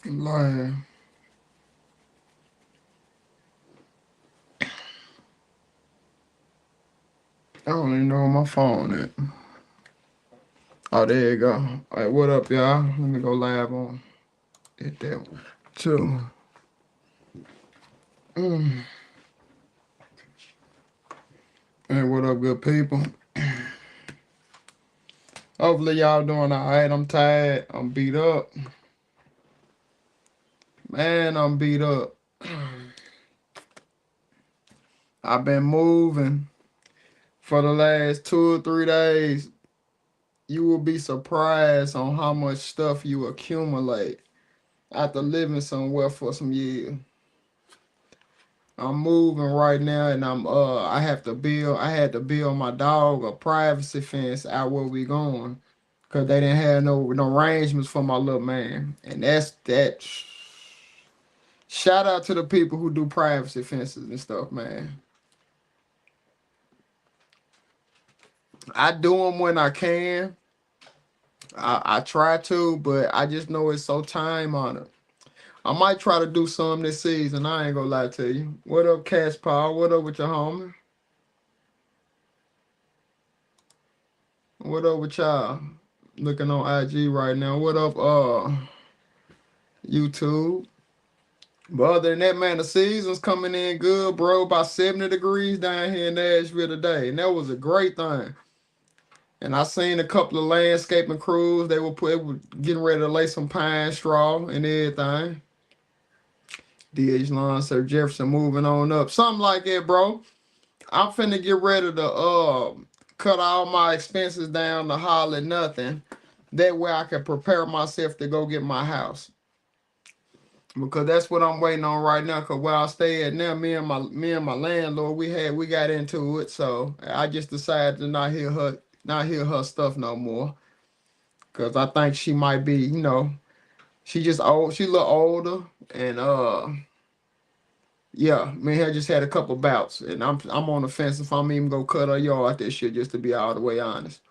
Like, I don't even know where my phone at. Oh, there you go. All right, what up, y'all? Let me go live on. Hit that one. Too. Mm. Hey, what up, good people? Hopefully y'all doing all right. I'm tired. I'm beat up. Man, I'm beat up. I've been moving for the last 2 or 3 days. You will be surprised on how much stuff you accumulate after living somewhere for some years. I'm moving right now, and I had to build my dog a privacy fence out where we going, cause they didn't have no arrangements for my little man. And that's that. Shout out to the people who do privacy fences and stuff, man. I do them when I can. I try to, but I just know it's so time on it. I might try to do some this season. I ain't gonna lie to you. What up, Cash Paul? What up with your homie? What up with y'all? Looking on IG right now. What up, YouTube? But other than that, man, the season's coming in good, bro. About 70 degrees down here in Nashville today. And that was a great thing. And I seen a couple of landscaping crews. They were getting ready to lay some pine straw and everything. DH Lawn, Sir Jefferson moving on up. Something like that, bro. I'm finna get ready to cut all my expenses down to hardly nothing. That way I can prepare myself to go get my house. Because that's what I'm waiting on right now. Cause where I stay at now, me and my landlord, we got into it. So I just decided to not hear her stuff no more. Cause I think she might be, she just old, she a little older, and yeah, me and her just had a couple bouts, and I'm on the fence if I'm even gonna cut her yard this shit, just to be all the way honest.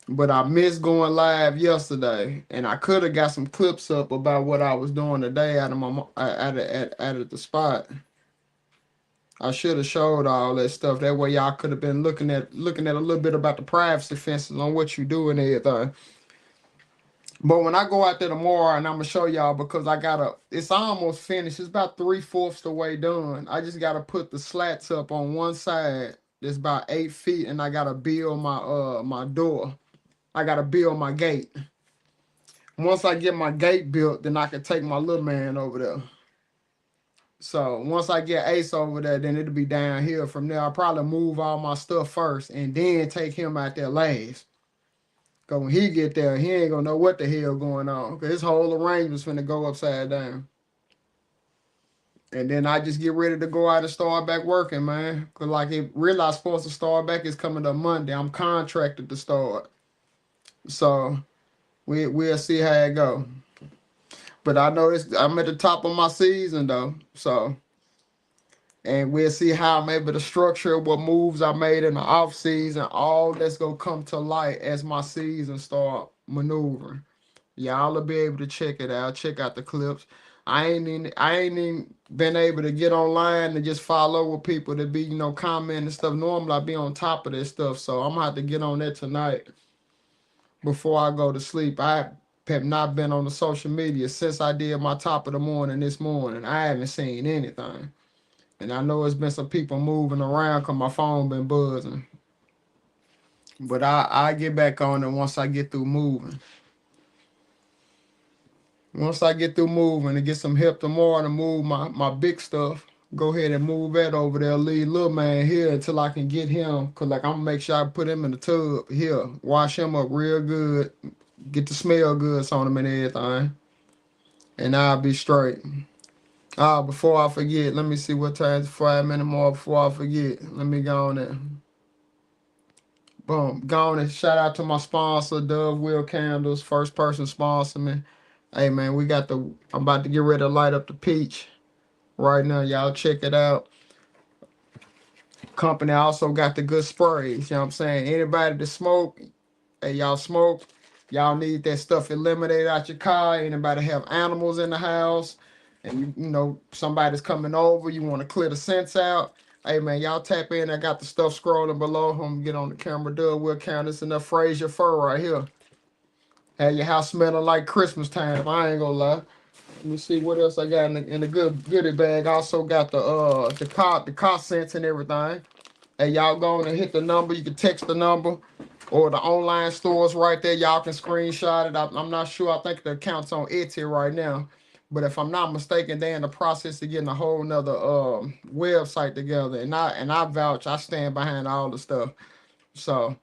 But I missed going live yesterday, and I could have got some clips up about what I was doing today out of the spot. I should have showed all that stuff. That way y'all could have been looking at a little bit about the privacy fences on what you do and everything. But when I go out there tomorrow, and I'm gonna show y'all, because it's almost finished. It's about 3/4 the way done. I just gotta put the slats up on one side. That's about 8 feet, and I gotta build my door. I gotta build my gate. Once I get my gate built, then I can take my little man over there. So once I get Ace over there, then it'll be downhill from there. I'll probably move all my stuff first and then take him out there last. Cause when he get there, he ain't gonna know what the hell going on. Cause his whole arrangement's finna go upside down. And then I just get ready to go out and start back working, man. Cause like it really I supposed to start back is coming up Monday. I'm contracted to start. So we'll see how it go. But I know I'm at the top of my season though. So and we'll see how I'm able to structure what moves I made in the off season. All that's gonna come to light as my season start maneuvering. Y'all will be able to check it out. Check out the clips. I ain't even been able to get online and just follow with people to be, commenting and stuff. Normally I be on top of this stuff. So I'm gonna have to get on that tonight before I go to sleep. I have not been on the social media since I did my top of the morning this morning. I haven't seen anything. And I know it's been some people moving around because my phone been buzzing. But I get back on it once I get through moving. Once I get through moving and get some help tomorrow to move my big stuff, go ahead and move that over there. Leave little man here until I can get him. Cause like I'm gonna make sure I put him in the tub here. Wash him up real good. Get the smell goods on him and everything. And I'll be straight. Before I forget, let me see what time it's 5 minutes more before I forget. Let me go on there. Boom. Go on and shout out to my sponsor, Dove Will Candles. First person sponsor me. Hey man, I'm about to get ready to light up the peach right now. Y'all check it out. Company also got the good sprays. You know what I'm saying? Anybody that smoke, hey, y'all smoke, Y'all need that stuff eliminated out your car. Anybody have animals in the house, and you know somebody's coming over, you want to clear the scents out. Hey man, y'all tap in. I got the stuff scrolling below. I'm gonna get on the camera. Dub, we'll count this enough Fraser fur right here. Have your house smelling like Christmas time. I ain't gonna lie. Let me see what else I got in the good goodie bag. I also got the car scents and everything. Hey, y'all go on and hit the number. You can text the number or the online stores right there. Y'all can screenshot it. I'm not sure. I think the account's on Etsy right now. But if I'm not mistaken, they're in the process of getting a whole nother website together. And I vouch, I stand behind all the stuff. So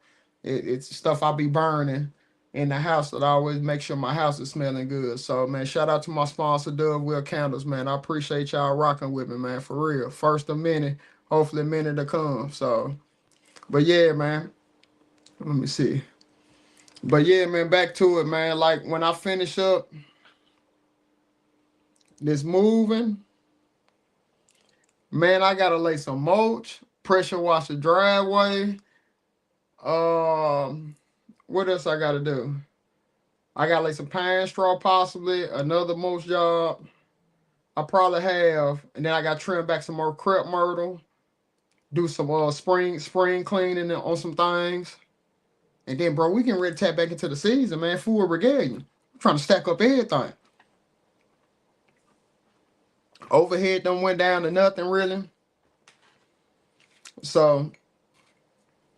it's stuff I'll be burning in the house that I always make sure my house is smelling good. So man, shout out to my sponsor, Dove Will Candles, man. I appreciate y'all rocking with me, man, for real. First of many, hopefully many to come. So, but yeah, man. Let me see. But yeah, man, back to it, man. Like when I finish up this moving, man, I gotta lay some mulch, pressure wash the driveway. What else I gotta do? I got like some pine straw, possibly another mulch job. I probably have, and then I got to trim back some more crepe myrtle, do some spring cleaning on some things, and then bro, we can really tap back into the season, man. Full regalia. I'm trying to stack up everything. Overhead done went down to nothing really. So,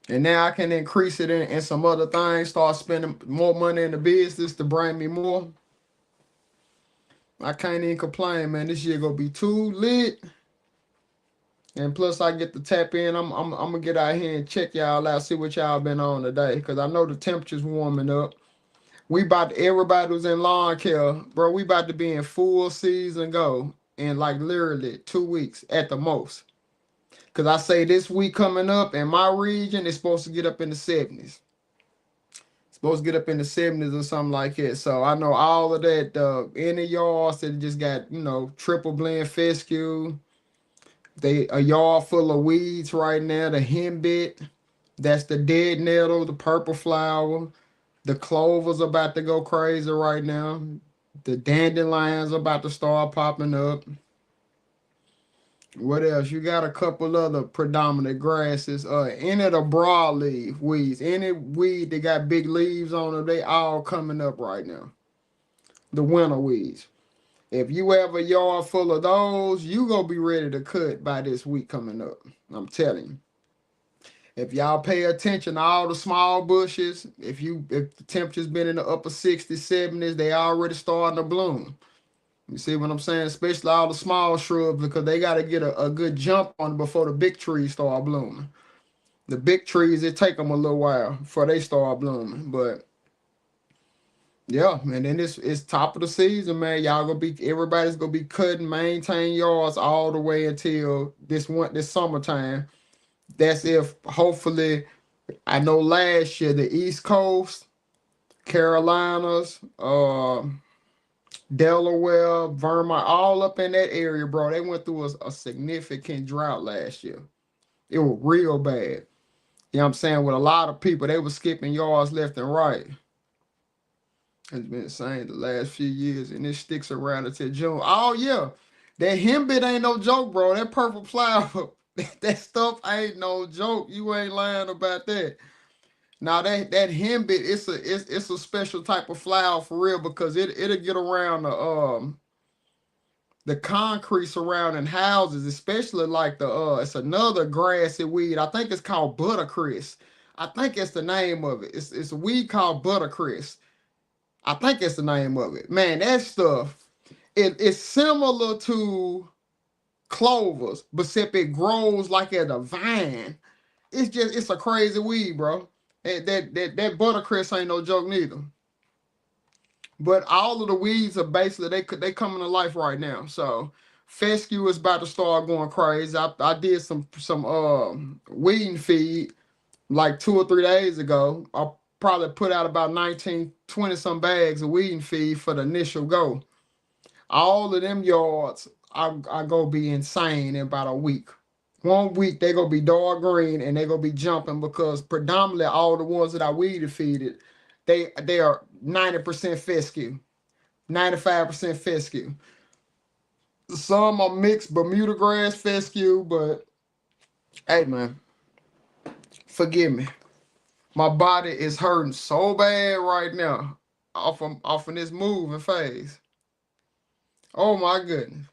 and now I can increase it in some other things, start spending more money in the business to bring me more. I can't even complain, man. This year gonna be too lit. And plus I get to tap in. I'm gonna get out here and check y'all out, see what y'all been on today. Cause I know the temperature's warming up. Everybody who's in lawn care, bro, we about to be in full season go in like literally 2 weeks at the most. Cause I say this week coming up in my region, it's supposed to get up in the 70s. Supposed to get up in the 70s or something like that. So I know all of that in the yards that just got, triple blend fescue. A yard full of weeds right now. The henbit, that's the dead nettle, the purple flower. The clover's about to go crazy right now. The dandelions about to start popping up. What else? You got a couple other predominant grasses. Any of the broadleaf weeds, any weed that got big leaves on them, they all coming up right now. The winter weeds. If you have a yard full of those, you gonna be ready to cut by this week coming up. I'm telling you. If y'all pay attention to all the small bushes, if the temperature's been in the upper 60s, 70s, they already starting to bloom. You see what I'm saying? Especially all the small shrubs, because they got to get a good jump on before the big trees start blooming. The big trees, it take them a little while before they start blooming. But yeah, man, then it's top of the season, man. Everybody's gonna be cutting, maintain yards all the way until this summertime. That's if hopefully, I know last year the East Coast, Carolinas, Delaware, Vermont, all up in that area, bro. They went through a significant drought last year. It was real bad. You know what I'm saying? With a lot of people, they were skipping yards left and right. It's been saying the last few years, and it sticks around until June. Oh yeah, that henbit ain't no joke, bro. That purple flower, that stuff ain't no joke. You ain't lying about that. Now that henbit, it's a special type of flower for real, because it'll get around the concrete surrounding houses, especially like it's another grassy weed. I think it's called buttercress. I think it's the name of it. It's a weed called buttercress. I think it's the name of it. Man, that stuff, it's similar to clovers, but except it grows like at a vine. It's a crazy weed, bro. That buttercress ain't no joke neither. But all of the weeds are basically they coming to life right now. So fescue is about to start going crazy. I did some weeding feed like 2 or 3 days ago. I probably put out about 19, 20 some bags of weeding feed for the initial go. All of them yards, I go be insane in about a week. 1 week they gonna be dark green and they gonna be jumping, because predominantly all the ones that I weeded feeded, They are 90% fescue, 95% fescue. Some are mixed Bermuda grass fescue, but hey man, forgive me. My body is hurting so bad right now off of this moving phase. Oh my goodness.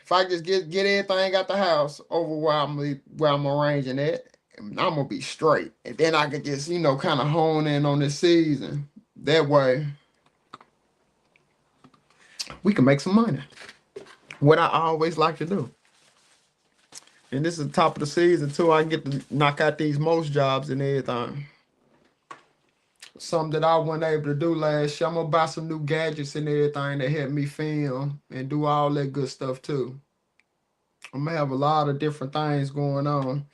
If I just get everything out the house over where I'm arranging it, I'm gonna be straight. And then I could just, kind of hone in on this season. That way we can make some money. What I always like to do. And this is the top of the season too. I get to knock out these most jobs and everything. Something that I wasn't able to do last year. I'm gonna buy some new gadgets and everything that help me film and do all that good stuff too. I'm gonna have a lot of different things going on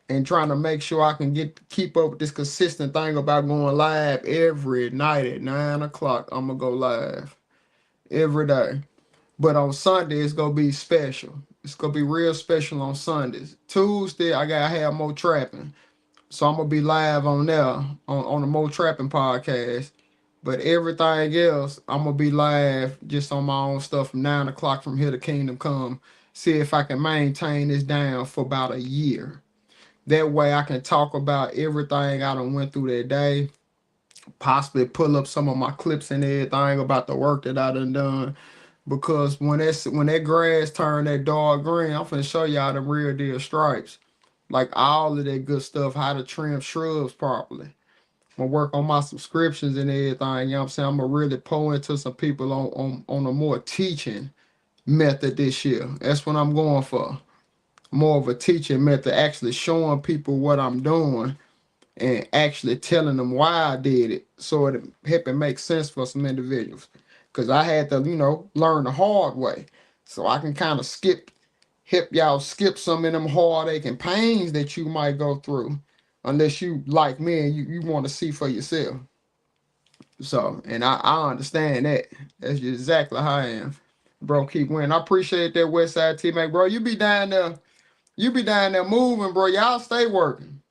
and trying to make sure I can keep up with this consistent thing about going live every night at 9 o'clock. I'm gonna go live every day. But on Sunday, it's gonna be special. It's gonna be real special on Sundays. Tuesday, I gotta have more trapping. So I'm gonna be live on there on the Mo Trapping podcast. But everything else, I'm gonna be live just on my own stuff from 9 o'clock from here to Kingdom Come. See if I can maintain this down for about a year. That way I can talk about everything I done went through that day. Possibly pull up some of my clips and everything about the work that I done. Because when that grass turn that dark green, I'm finna show y'all the real deal stripes. Like all of that good stuff, how to trim shrubs properly. I'm gonna work on my subscriptions and everything. You know what I'm saying? I'm gonna really pull into some people on a more teaching method this year. That's what I'm going for. More of a teaching method, actually showing people what I'm doing and actually telling them why I did it so it help make sense for some individuals. Because I had to, learn the hard way. So I can kind of help y'all skip some of them heartache and pains that you might go through unless you like me and you want to see for yourself. So, and I understand that. That's just exactly how I am. Bro, keep winning. I appreciate that Westside teammate, bro. You be down there moving, bro. Y'all stay working.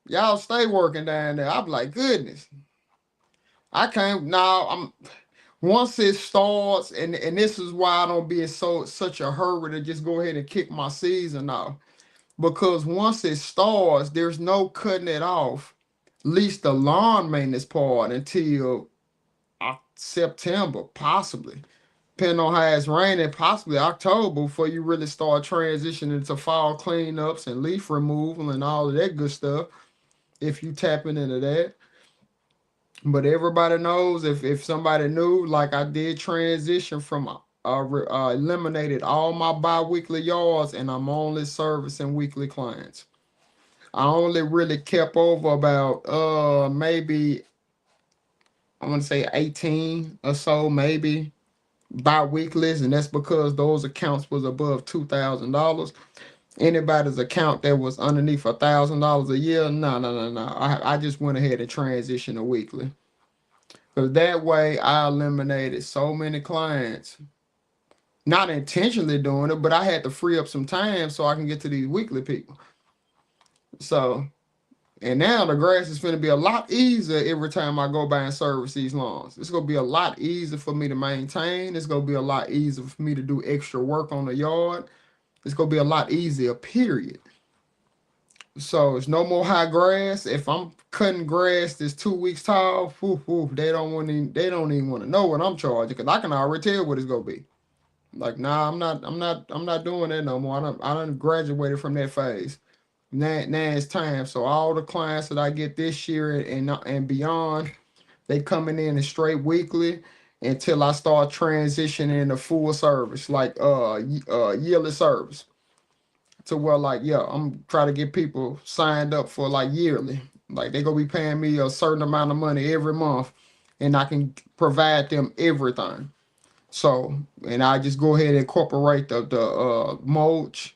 Y'all stay working down there. I'm like, goodness. I can't now. I'm once it starts, and this is why I don't be in such a hurry to just go ahead and kick my season off. Because once it starts, there's no cutting it off. At least the lawn maintenance part until September, possibly. Depending on how it's raining, possibly October before you really start transitioning to fall cleanups and leaf removal and all of that good stuff. If you tapping into that. But everybody knows if somebody knew, like I did transition from eliminated all my bi-weekly yards and I'm only servicing weekly clients. I only really kept over about maybe I want to say 18 or so maybe bi-weeklies, and that's because those accounts was above $2,000. Anybody's account that was underneath $1,000 a year, no. I just went ahead and transitioned to weekly. Because that way I eliminated so many clients. Not intentionally doing it, but I had to free up some time so I can get to these weekly people. So, and now the grass is going to be a lot easier every time I go by and service these lawns. It's going to be a lot easier for me to maintain. It's going to be a lot easier for me to do extra work on the yard. It's going to be a lot easier, period. So it's no more high grass. If I'm cutting grass that's 2 weeks tall, they don't even want to know what I'm charging because I can already tell what it's gonna be. Like, nah, I'm not doing that no more. I done graduated from that phase. Now it's time. So all the clients that I get this year and beyond, they coming in straight weekly until I start transitioning to full service, like yearly service. To where like, yeah, I'm trying to get people signed up for like yearly. Like they gonna be paying me a certain amount of money every month and I can provide them everything. So, and I just go ahead and incorporate the mulch,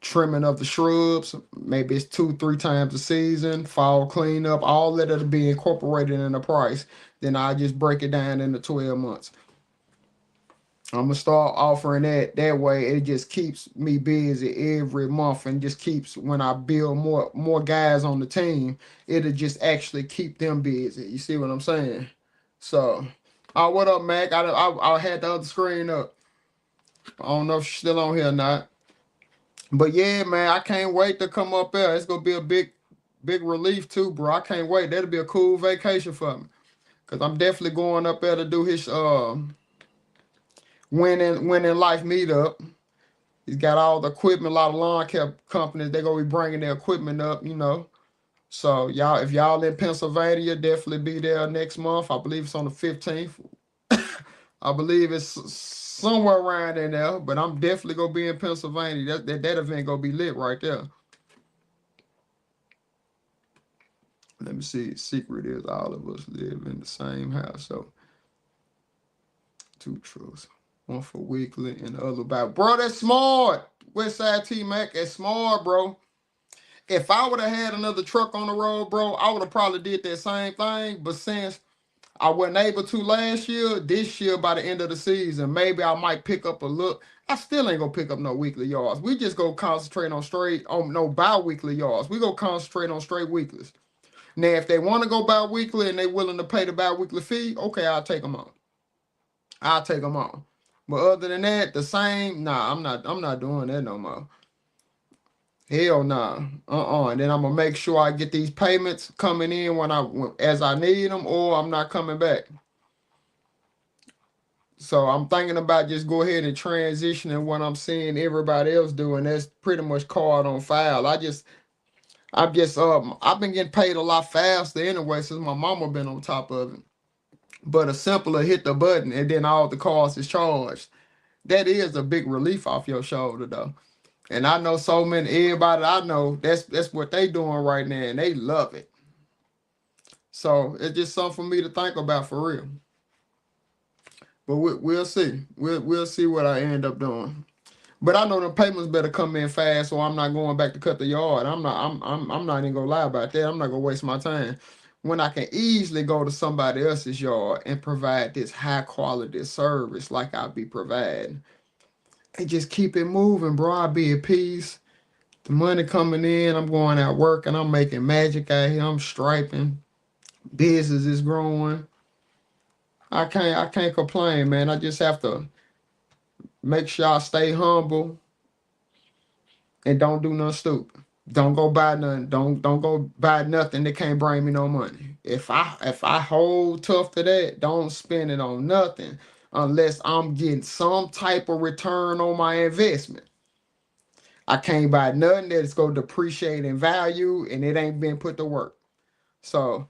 trimming of the shrubs. Maybe it's 2-3 times a season, fall cleanup, all that will be incorporated in the price. Then I just break it down into 12 months. I'm gonna start offering that way. It just keeps me busy every month, and just keeps, when I build more guys on the team, it'll just actually keep them busy. You see what I'm saying? So, what up, Mac? I had the other screen up. I don't know if she's still on here or not. But yeah, man, I can't wait to come up there. It's gonna be a big relief too, bro. I can't wait. That'll be a cool vacation for me. Cause I'm definitely going up there to do his winning life meetup. He's got all the equipment, a lot of lawn care companies. They're gonna be bringing their equipment up, you know. So y'all, if y'all in Pennsylvania, definitely be there next month. I believe it's on the 15th. I believe it's somewhere around in there, but I'm definitely gonna be in Pennsylvania. That event gonna be lit right there. Let me see. Secret is all of us live in the same house. So 2 truths, one for weekly and the other about. Bro, that's smart. Westside T Mac, that's smart, bro. If I would have had another truck on the road, bro, I would have probably did that same thing. But since I wasn't able to last year, this year by the end of the season, maybe I might pick up a look. I still ain't gonna pick up no weekly yards. We just go concentrate on no bi-weekly yards. We go concentrate on straight weeklies. Now, if they want to go bi-weekly and they willing to pay the bi-weekly fee, okay, I'll take them on. I'll take them on. But other than that, the same, nah, I'm not doing that no more. Hell nah. And then I'm gonna make sure I get these payments coming in as I need them, or I'm not coming back. So I'm thinking about just go ahead and transitioning what I'm seeing everybody else doing. That's pretty much card on file. I've been getting paid a lot faster anyway since my mama been on top of it. But a simpler hit the button and then all the cost is charged. That is a big relief off your shoulder though. And I know everybody I know, that's what they doing right now, and they love it. So it's just something for me to think about for real. But we'll see. We'll see what I end up doing. But I know the payments better come in fast, so I'm not going back to cut the yard. I'm not even gonna lie about that. I'm not gonna waste my time when I can easily go to somebody else's yard and provide this high quality service like I'll be providing. And just keep it moving, bro. I'll be at peace. The money coming in, I'm going out working, I'm making magic out here, I'm striping. Business is growing. I can't complain, man. I just have to make sure I stay humble and don't do nothing stupid. Don't go buy nothing. Don't go buy nothing that can't bring me no money. If I hold tough to that, don't spend it on nothing unless I'm getting some type of return on my investment. I can't buy nothing that's gonna depreciate in value and it ain't been put to work. So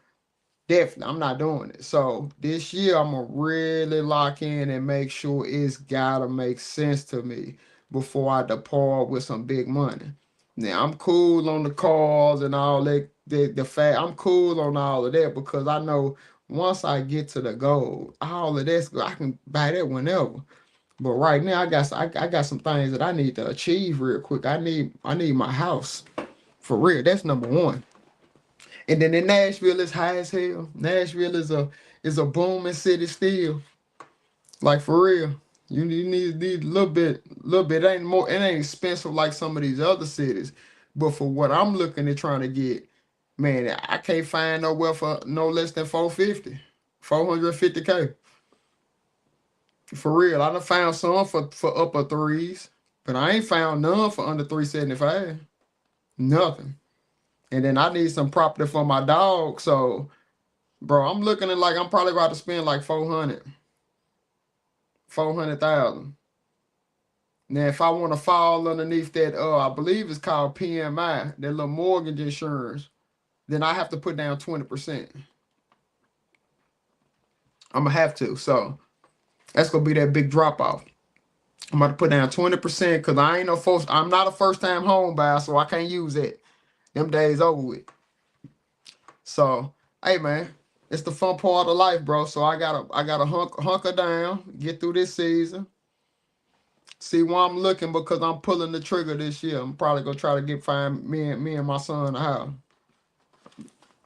definitely, I'm not doing it. So this year, I'm gonna really lock in and make sure it's gotta make sense to me before I depart with some big money. Now I'm cool on the cars and all that. The fact I'm cool on all of that because I know once I get to the goal, all of that I can buy that whenever. But right now, I got some things that I need to achieve real quick. I need my house for real. That's number one. And then in Nashville, it's high as hell. Nashville is a booming city still. Like for real. You need a little bit. It ain't expensive like some of these other cities. But for what I'm looking at trying to get, man, I can't find nowhere for no less than 450. 450K. For real. I done found some for upper threes. But I ain't found none for under 375. Nothing. And then I need some property for my dog. So bro, I'm looking at like I'm probably about to spend like 400,000. Now, if I want to fall underneath that, I believe it's called PMI, that little mortgage insurance, then I have to put down 20%. I'm gonna have to. So that's gonna be that big drop off. I'm about to put down 20% because I'm not a first time home buyer, so I can't use it. Them days over with. So, hey man, it's the fun part of life, bro. So I gotta hunker down, get through this season. See why I'm looking because I'm pulling the trigger this year. I'm probably gonna try to find me and my son a house.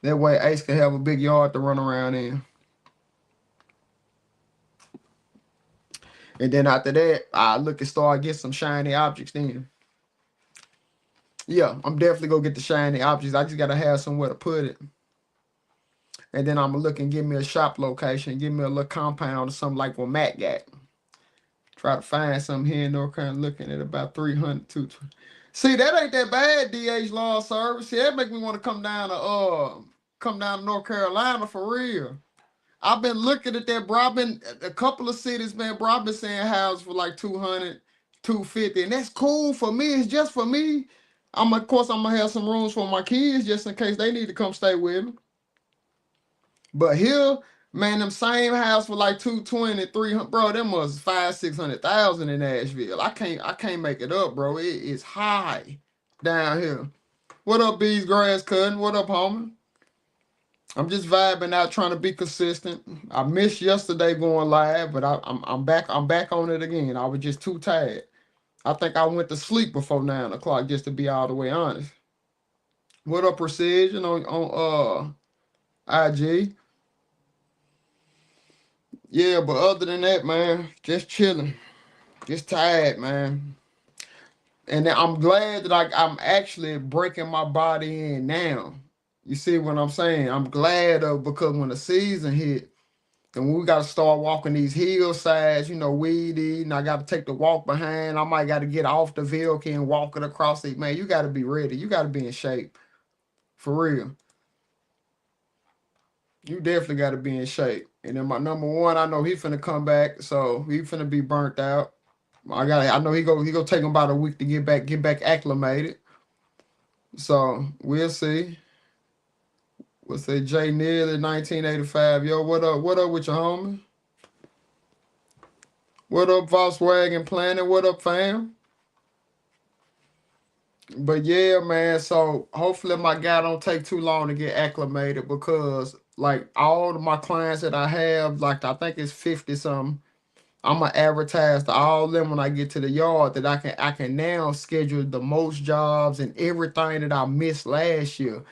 That way Ace can have a big yard to run around in. And then after that, I look and start get some shiny objects then. Yeah, I'm definitely gonna get the shiny objects. I just gotta have somewhere to put it. And then I'm gonna look and give me a shop location, give me a little compound or something like what Matt got. Try to find something here in North Carolina, looking at about 300, 220. See, that ain't that bad, DH Law Service. See, that make me want to come down to North Carolina for real. I've been looking at that, bro. I've been a couple of cities, man, bro. I've been seeing houses for like 200, 250, and that's cool for me. It's just for me. Of course, I'm gonna have some rooms for my kids just in case they need to come stay with me. But here, man, them same house for like 220, 300, bro. Them was 500,000, 600,000 in Nashville. I can't make it up, bro. It is high down here. What up, Bees Grass Cutting? What up, homie? I'm just vibing out, trying to be consistent. I missed yesterday going live, but I'm back. I'm back on it again. I was just too tired. I think I went to sleep before 9 o'clock, just to be all the way honest. What up, Precision on IG? Yeah, but other than that, man, just chilling, just tired, man. And I'm glad that I'm actually breaking my body in now. You see what I'm saying? I'm glad of, because when the season hit, and when we got to start walking these hillsides, weedy, and I got to take the walk behind. I might got to get off the vehicle and walk it across it. Man, you got to be ready. You got to be in shape. For real. You definitely got to be in shape. And then my number one, I know he finna come back, so he finna be burnt out. I know he go take him about a week to get back acclimated. So we'll see. We'll say Jay Neely, 1985. Yo, what up with your homie? What up, Volkswagen Planet? What up, fam? But yeah, man, so hopefully my guy don't take too long to get acclimated, because like all of my clients that I have, like I think it's 50 something, I'm gonna advertise to all of them when I get to the yard that I can now schedule the most jobs and everything that I missed last year.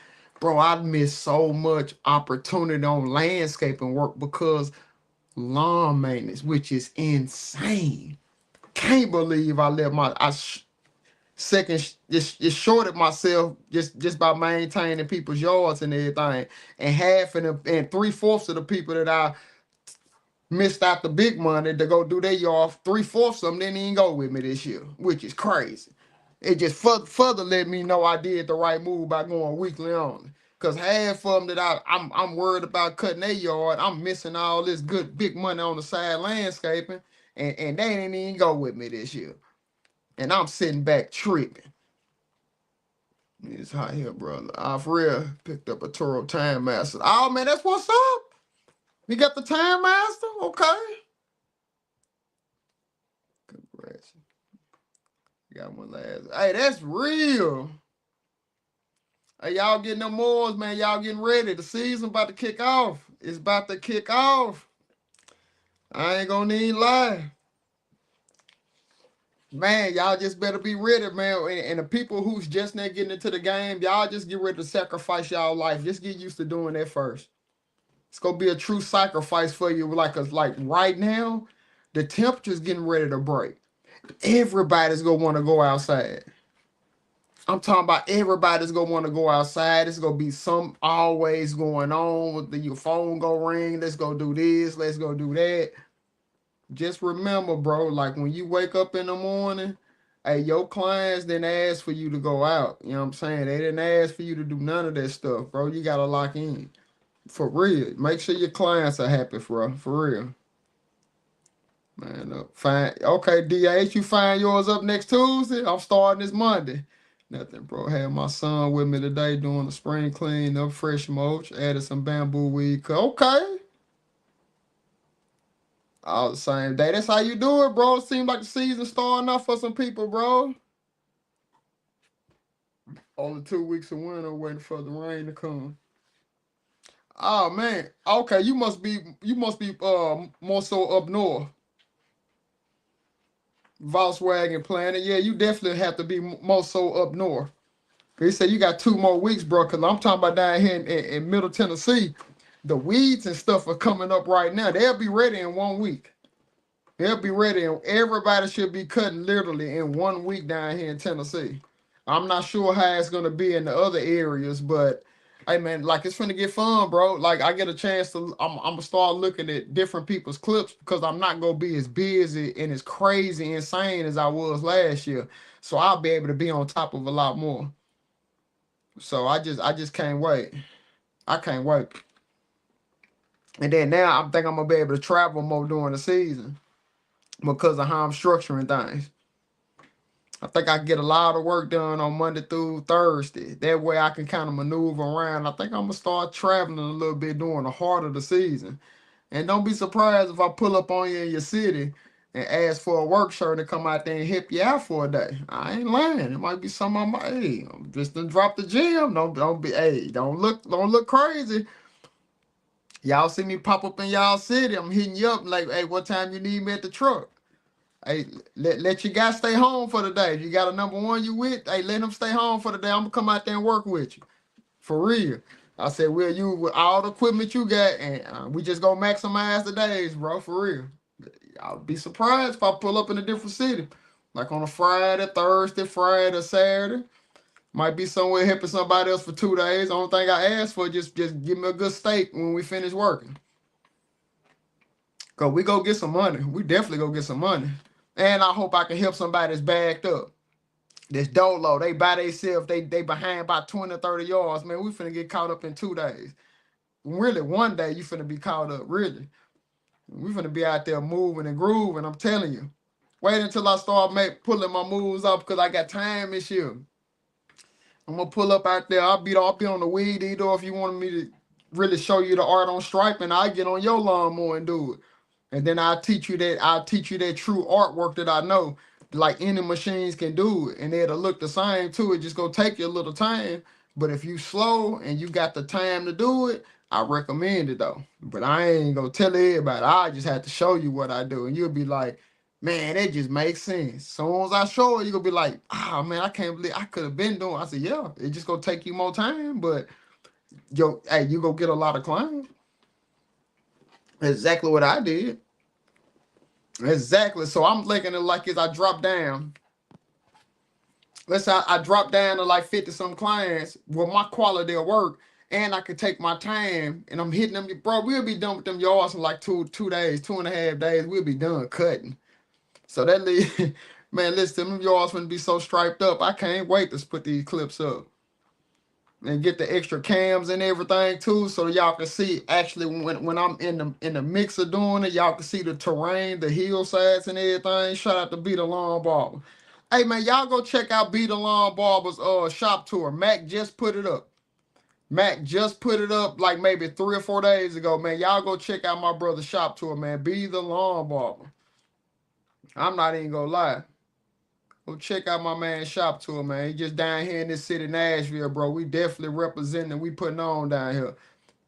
Bro, I missed so much opportunity on landscaping work because lawn maintenance, which is insane. Can't believe I let just shorted myself just by maintaining people's yards and everything. And half of them and 3/4 of the people that I missed out the big money to go do their yard, 3/4 of them didn't even go with me this year, which is crazy. It just further let me know I did the right move by going weekly on. Cause half of them that I'm worried about cutting their yard, I'm missing all this good big money on the side landscaping, and they didn't even go with me this year. And I'm sitting back tripping. It's hot here, brother. For real, picked up a Toro Time Master. Oh man, that's what's up. You got the Time Master? Okay. Congrats. Got one last. Hey, that's real. Hey, y'all getting them moors, man. Y'all getting ready. The season about to kick off. It's about to kick off. I ain't gonna need lie. Man, y'all just better be ready, man. And the people who's just now getting into the game, y'all just get ready to sacrifice y'all life. Just get used to doing that first. It's gonna be a true sacrifice for you. Like right now, the temperature's getting ready to break. Everybody's gonna want to go outside. I'm talking about everybody's gonna want to go outside. It's gonna be some always going on with your phone go ring. Let's go do this. Let's go do that. Just remember, bro, like when you wake up in the morning, hey, your clients didn't ask for you to go out. You know what I'm saying? They didn't ask for you to do none of that stuff, bro. You gotta lock in. For real. Make sure your clients are happy, bro. For real. Man, fine. Okay, DH, you find yours up next Tuesday? I'm starting this Monday. Nothing, bro. Had my son with me today doing the spring clean up, fresh mulch, added some bamboo weed. Okay. All the same day. That's how you do it, bro. It seems like the season's starting off for some people, bro. Only 2 weeks of winter waiting for the rain to come. Oh man. Okay, you must be more so up north. Volkswagen Planet. Yeah, you definitely have to be more so up north. He said you got 2 more weeks, bro, because I'm talking about down here in Middle Tennessee. The weeds and stuff are coming up right now. They'll be ready in 1 week. He'll be ready, and everybody should be cutting literally in 1 week down here in Tennessee. I'm not sure how it's gonna be in the other areas, but hey man, like it's gonna get fun, bro. Like I get a chance to, I'm gonna start looking at different people's clips because I'm not gonna be as busy and as crazy insane as I was last year. So I'll be able to be on top of a lot more. So I just can't wait. I can't wait. And then now I'm think I'm gonna be able to travel more during the season because of how I'm structuring things. I think I get a lot of work done on Monday through Thursday. That way I can kind of maneuver around. I think I'm gonna start traveling a little bit during the heart of the season. And don't be surprised if I pull up on you in your city and ask for a work shirt and come out there and hip you out for a day. I ain't lying. It might be something I might, hey, I'm just done drop the gym. Don't be, hey, don't look crazy. Y'all see me pop up in y'all city, I'm hitting you up like, hey, what time you need me at the truck? Hey, let your guy stay home for the day. If you got a number one you with, hey, let him stay home for the day. I'm gonna come out there and work with you. For real. I said, well, you with all the equipment you got, and we just gonna maximize the days, bro, for real. I'll be surprised if I pull up in a different city. Like on a Friday, Thursday, Friday, Saturday. Might be somewhere helping somebody else for 2 days. Only thing I ask for, just give me a good steak when we finish working. Cause we go get some money. We definitely go get some money. And I hope I can help somebody that's backed up. This dolo, they by themselves, they behind by 20 or 30 yards. Man, we finna get caught up in 2 days. Really, one day you finna be caught up, really. We finna be out there moving and grooving, I'm telling you. Wait until I start pulling my moves up because I got time this year. I'm gonna pull up out there. I'll be on the weed eater if you wanted me to really show you the art on striping. I get on your lawnmower and do it. And then I'll teach you that true artwork that I know. Like any machines can do it. And it'll look the same too. It just gonna take you a little time. But if you slow and you got the time to do it, I recommend it though. But I ain't gonna tell everybody. I just have to show you what I do. And you'll be like, man, that just makes sense. Soon as I show it, you're gonna be like, ah man, I can't believe I could have been doing. I said, yeah, it just gonna take you more time, but hey, you gonna get a lot of clients. Exactly what I did. Exactly. So I'm looking at like as I drop down. Let's say I drop down to like 50 some clients with my quality of work, and I could take my time and I'm hitting them, bro. We'll be done with them yards in like 2 days, 2.5 days. We'll be done cutting. So that man, listen, them yards gonna be so striped up. I can't wait to put these clips up and get the extra cams and everything too, so y'all can see actually when I'm in the mix of doing it, y'all can see the terrain, the hillsides and everything. Shout out to Be the Lawn Barber. Hey man, y'all go check out Be the Lawn Barber's shop tour. Mac just put it up. Mac just put it up like maybe 3 or 4 days ago, man. Y'all go check out my brother's shop tour, man. Be the Lawn Barber. I'm not even gonna lie. Go check out my man shop tour, man. He just down here in this city, Nashville, bro. We definitely representing. We putting on down here.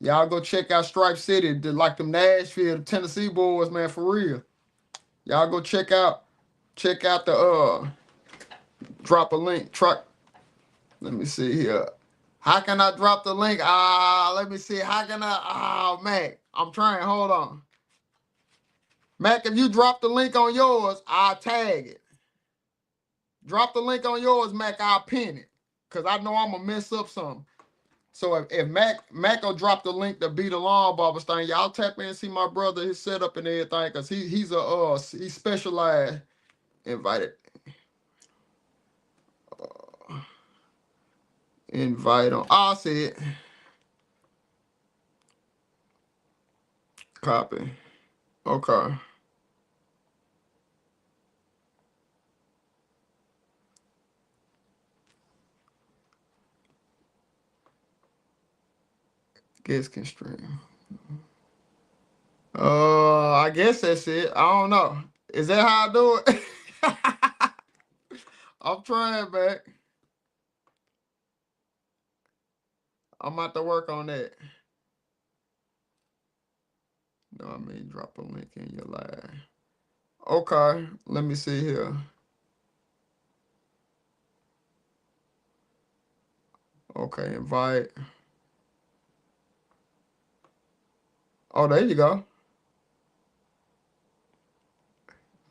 Y'all go check out Stripe City, like them Nashville, Tennessee boys, man, for real. Y'all go check out the drop a link truck. Let me see here. How can I drop the link? Let me see. How can I? Oh, Mac, I'm trying. Hold on, Mac. If you drop the link on yours, I'll tag it. Drop the link on yours, Mac. I'll pin it. Cause I know I'm gonna mess up something. So if Mac will drop the link to Be the Lawn Barber's thing, y'all tap in and see my brother, his setup and everything, cause he's specialized. Invited. Invite on. I see it. Copy. Okay. Guest can stream. I guess that's it. I don't know. Is that how I do it? I'm trying, back. I'm about to work on that. No, I mean drop a link in your live. Okay, let me see here. Okay, invite. Oh, there you go.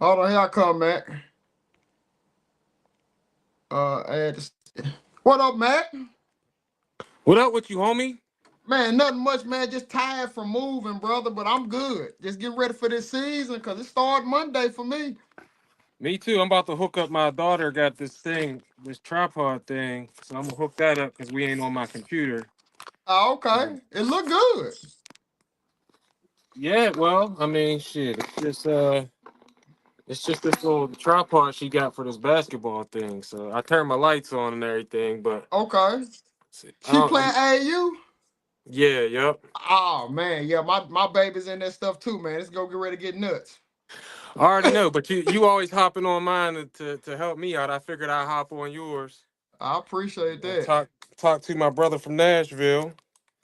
Hold on, here I come, Mac. Add this. What up, Mac? What up with you, homie? Man, nothing much, man. Just tired from moving, brother, but I'm good. Just getting ready for this season because it started Monday for me. Me too. I'm about to hook up my daughter. Got this thing, this tripod thing. So I'm gonna hook that up because we ain't on my computer. Oh, So, okay. It look good. yeah, well, I mean, shit. It's just this little tripod she got for this basketball thing. So I turned my lights on and everything, but Okay. I She don't. playing AU? Yeah, yep. Oh man, yeah, my baby's in that stuff too, man. Let's go get ready to get nuts. I already know, but you always hopping on mine to help me out. I figured I'd hop on yours I appreciate and that. talk to my brother from Nashville.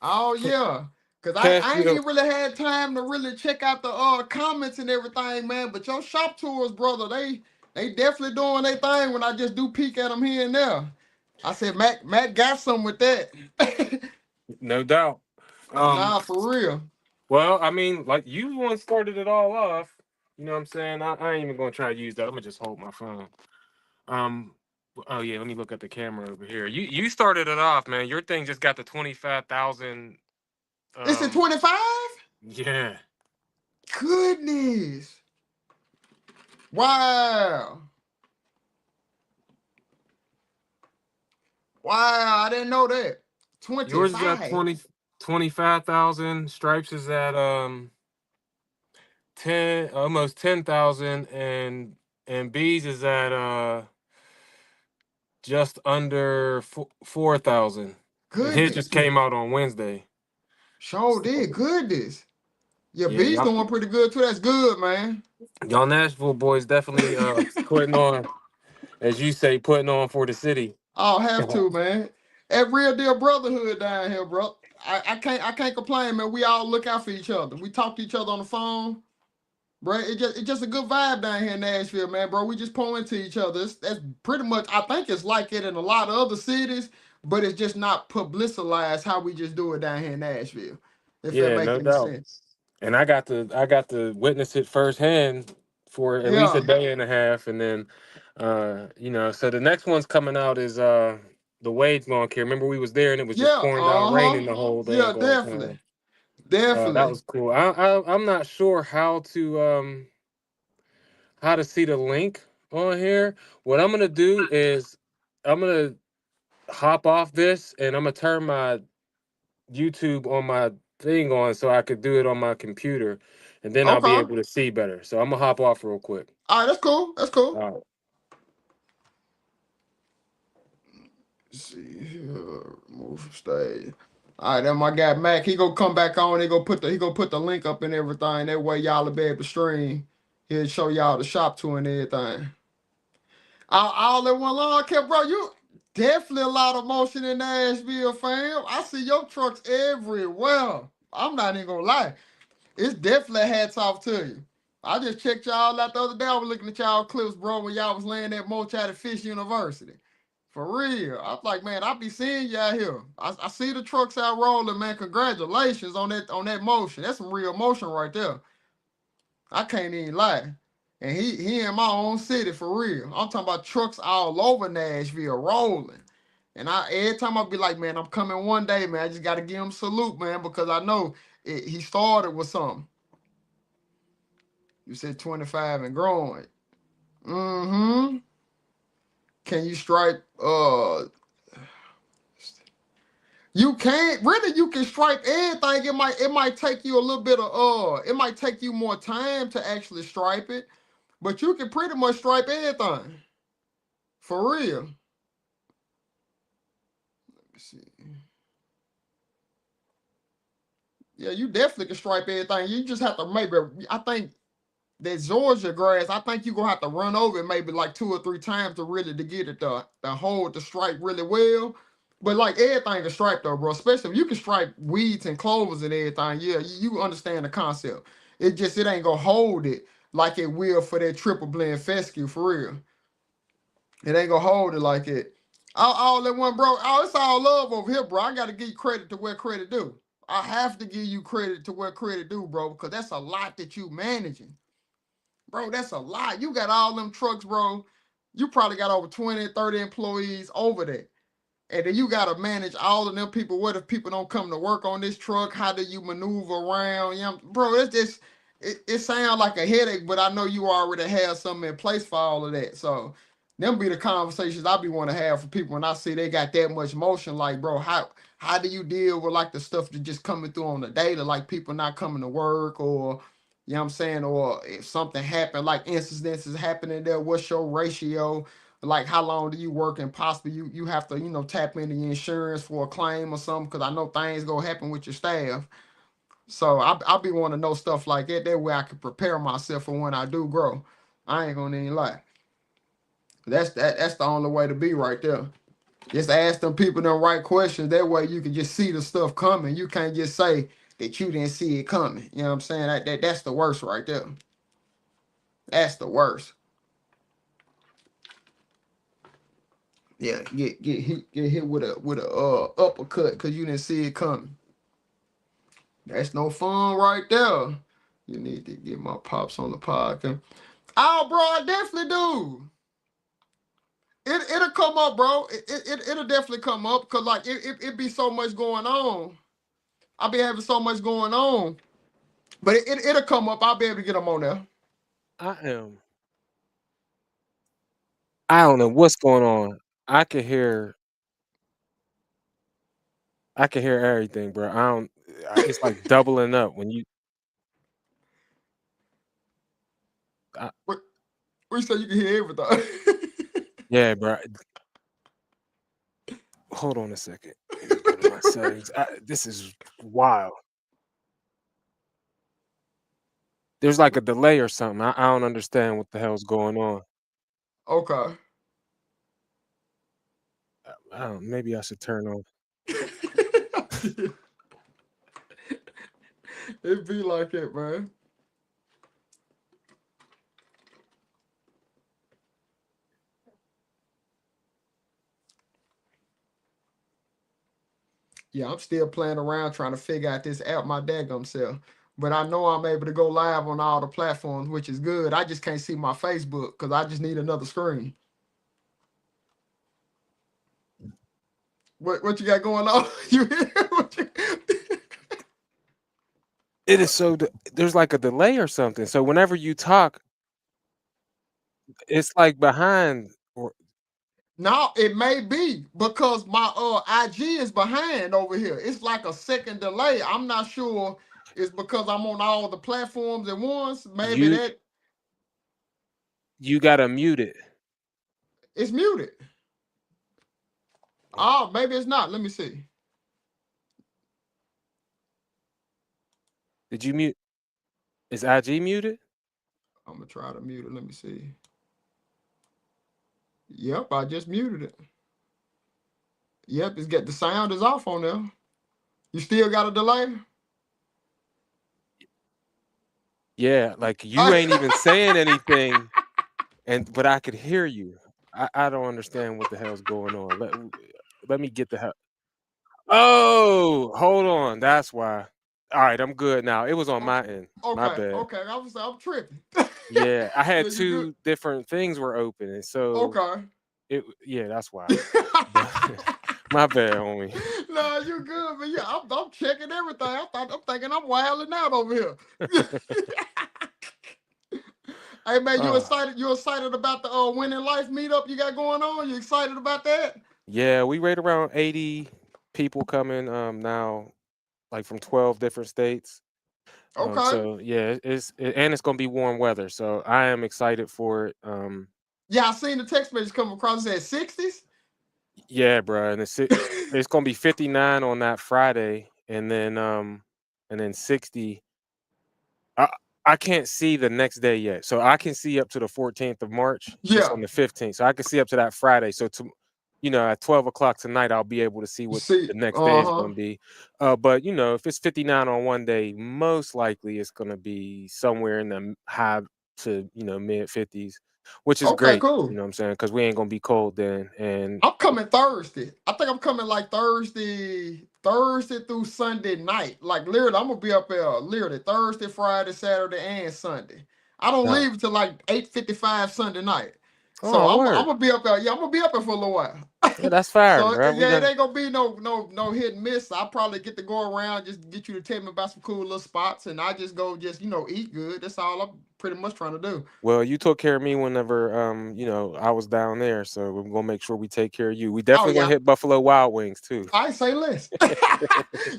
Oh yeah. Cause Cash I you ain't the even really had time to really check out the comments and everything, man. But your shop tours, brother, they definitely doing their thing when I just do peek at them here and there. I said Mac got some with that. no doubt. Um, Nah, for real. well, I mean, like you the one started it all off. You know what I'm saying? I ain't even gonna try to use that. I'm gonna just hold my phone. Um, oh yeah, let me look at the camera over here. You started it off, man. Your thing just got the 25,000. It's at Um, 25? yeah, Goodness. Wow. Wow, I didn't know that. yours is at 25. 25,000. Stripes is at 10, almost 10,000, and bees is at just under 4,000. And his just Goodness. came out on Wednesday. Sure did. Goodness. Your Yeah, B's doing pretty good too. That's good, man. y'all Nashville boys definitely putting on, as you say, putting on for the city. I'll have to, man. That real deal brotherhood down here, bro. I can't complain, man. We all look out for each other. We talk to each other on the phone, bro. It's just a good vibe down here in Nashville, man, bro. We just pour into each other. That's pretty much. I think it's like it in a lot of other cities, but it's just not publicized how we just do it down here in Nashville. If that Yeah, make no any doubt. sense. And I got to witness it firsthand for at least a Yeah, day and a half, and then so the next one's coming out is the Wade's Lawn Care. Remember we was there and it was just yeah, pouring down uh-huh. raining the whole Yeah, dang on definitely. time. That Definitely. was cool. I'm not sure how to see the link on here. What I'm gonna do is I'm gonna hop off this and I'm gonna turn my YouTube on my thing on so I could do it on my computer, and then I'll be Okay. able to see better. So I'm gonna hop off real quick. All right, that's cool. That's cool. All right. Let's see here. Move from stage. All right, then my guy Mac, he gonna come back on. He gonna put the link up and everything. That way y'all will be able to stream. He'll show y'all the shop tour and everything. All in one line, okay, bro. You definitely a lot of motion in Nashville, fam. I see your trucks everywhere. I'm not even gonna lie. It's definitely a hats off to you. I just checked y'all out the other day. I was looking at y'all clips, bro, when y'all was laying that mulch out at Fish University. For real. I was like, man, I be seeing you out here. I see the trucks out rolling, man. Congratulations on that motion. That's some real motion right there. I can't even lie. And he in my own city for real. I'm talking about trucks all over Nashville rolling. And I every time I be like, man, I'm coming one day, man. I just gotta give him salute, man, because I know he started with something. You said 25 and growing. Mm-hmm. Can you stripe you can't really you can stripe anything. It might take you a little bit of it might take you more time to actually stripe it, but you can pretty much stripe anything. For real. Let me see. Yeah, you definitely can stripe everything. You just have to maybe I think that Georgia grass, I think you're gonna have to run over it maybe like 2 or 3 times to get it to hold the stripe really well. But like everything is striped though, bro. Especially if you can stripe weeds and clovers and everything. Yeah, you understand the concept. It ain't gonna hold it like it will for that triple blend fescue for real. It ain't gonna hold it like it. All that one, bro. Oh, it's all love over here, bro. I gotta give you credit to where credit due. I have to give you credit to where credit due, bro, because that's a lot that you managing. Bro, that's a lot. You got all them trucks, bro. You probably got over 20, 30 employees over there. And then you gotta manage all of them people. What if people don't come to work on this truck? How do you maneuver around? You know, bro, it's just it sounds like a headache, but I know you already have something in place for all of that. So them be the conversations I be want to have for people when I see they got that much motion. Like, bro, how do you deal with like the stuff that just coming through on the data, like people not coming to work, or you know what I'm saying, or if something happened, like incidences happening there, what's your ratio? Like how long do you work, and possibly you have to tap into your insurance for a claim or something, because I know things gonna happen with your staff. So I be want to know stuff like that. That way I can prepare myself for when I do grow. I ain't gonna even lie. That's the only way to be right there. Just ask them people the right questions. That way you can just see the stuff coming. You can't just say that you didn't see it coming. You know what I'm saying? That's the worst right there. That's the worst. Yeah, get hit with a uppercut because you didn't see it coming. That's no fun right there. You need to get my pops on the podcast. Oh, bro, I definitely do. It'll come up, bro. It'll definitely come up because like it be so much going on. I'll be having so much going on, but it'll come up. I'll be able to get them on there. I am. I don't know what's going on. I can hear. I can hear everything, bro. I don't. It's like doubling up when you. I, What you say? You can hear everything. yeah, bro. Hold on a second. Let me go to my settings. This is wild. There's like a delay or something. I don't understand what the hell's going on. Okay. I don't. Maybe I should turn on. It be like it, man. Yeah, I'm still playing around trying to figure out this app my daggum self. But I know I'm able to go live on all the platforms, which is good. I just can't see my Facebook because I just need another screen. What you got going on? You hear what you... It is so. There's like a delay or something. So whenever you talk, it's like behind. Or No, it may be because my IG is behind over here. It's like a second delay. I'm not sure it's because I'm on all the platforms at once. Maybe you that you gotta mute it. it's muted. Oh, maybe it's not. Let me see. Did you mute? Is IG muted? I'm gonna try to mute it. Let me see. Yep, I just muted it. Yep, it's got the sound is off on there. You still got a delay? Yeah, like you ain't even saying anything, but I could hear you. I don't understand what the hell's going on. Let me get the hell. Oh, hold on. That's why. All right, I'm good now. It was on my end. My Okay, bad. okay. I'm tripping. Yeah, I Yeah, had you good? two different things were open, and so Okay. yeah, that's why. But my bad, homie. No, you good, man. Yeah, I'm checking everything. I'm thinking I'm wilding out over here. Hey man, you Uh, excited? You excited about the winning life meetup you got going on? You excited about that? yeah, we rate around 80 people coming now, like from 12 different states. Okay. So yeah, and it's gonna be warm weather, so I am excited for it. Yeah, I seen the text message come across. It said 60s. Yeah, bro, and it's gonna be 59 on that Friday, and then 60. I I can't see the next day yet, so I can see up to the 14th of March. It's Yeah. on the 15th, so I can see up to that Friday. So at 12 o'clock tonight, I'll be able to see You what see. the next day is Uh-huh. going to be. But if it's 59 on one day, most likely it's going to be somewhere in the high to mid 50s, which is Okay, great. cool. You know what I'm saying? Because we ain't gonna be cold then, and I'm coming Thursday. I think I'm coming like Thursday through Sunday night. Like literally, I'm gonna be up there literally Thursday, Friday, Saturday, and Sunday. I don't No. leave until like 8:55 Sunday night. So Oh, I'm word. gonna be up there. Yeah, I'm gonna be up there for a little while. Yeah, that's fire, So bro. We yeah, it done. ain't gonna be no hit and miss. I probably get to go around, just get you to tell me about some cool little spots, and I just go just eat good. That's all I'm pretty much trying to do. Well, you took care of me whenever I was down there, so we're gonna make sure we take care of you. We Oh definitely gonna yeah, hit Buffalo Wild Wings too, I say less.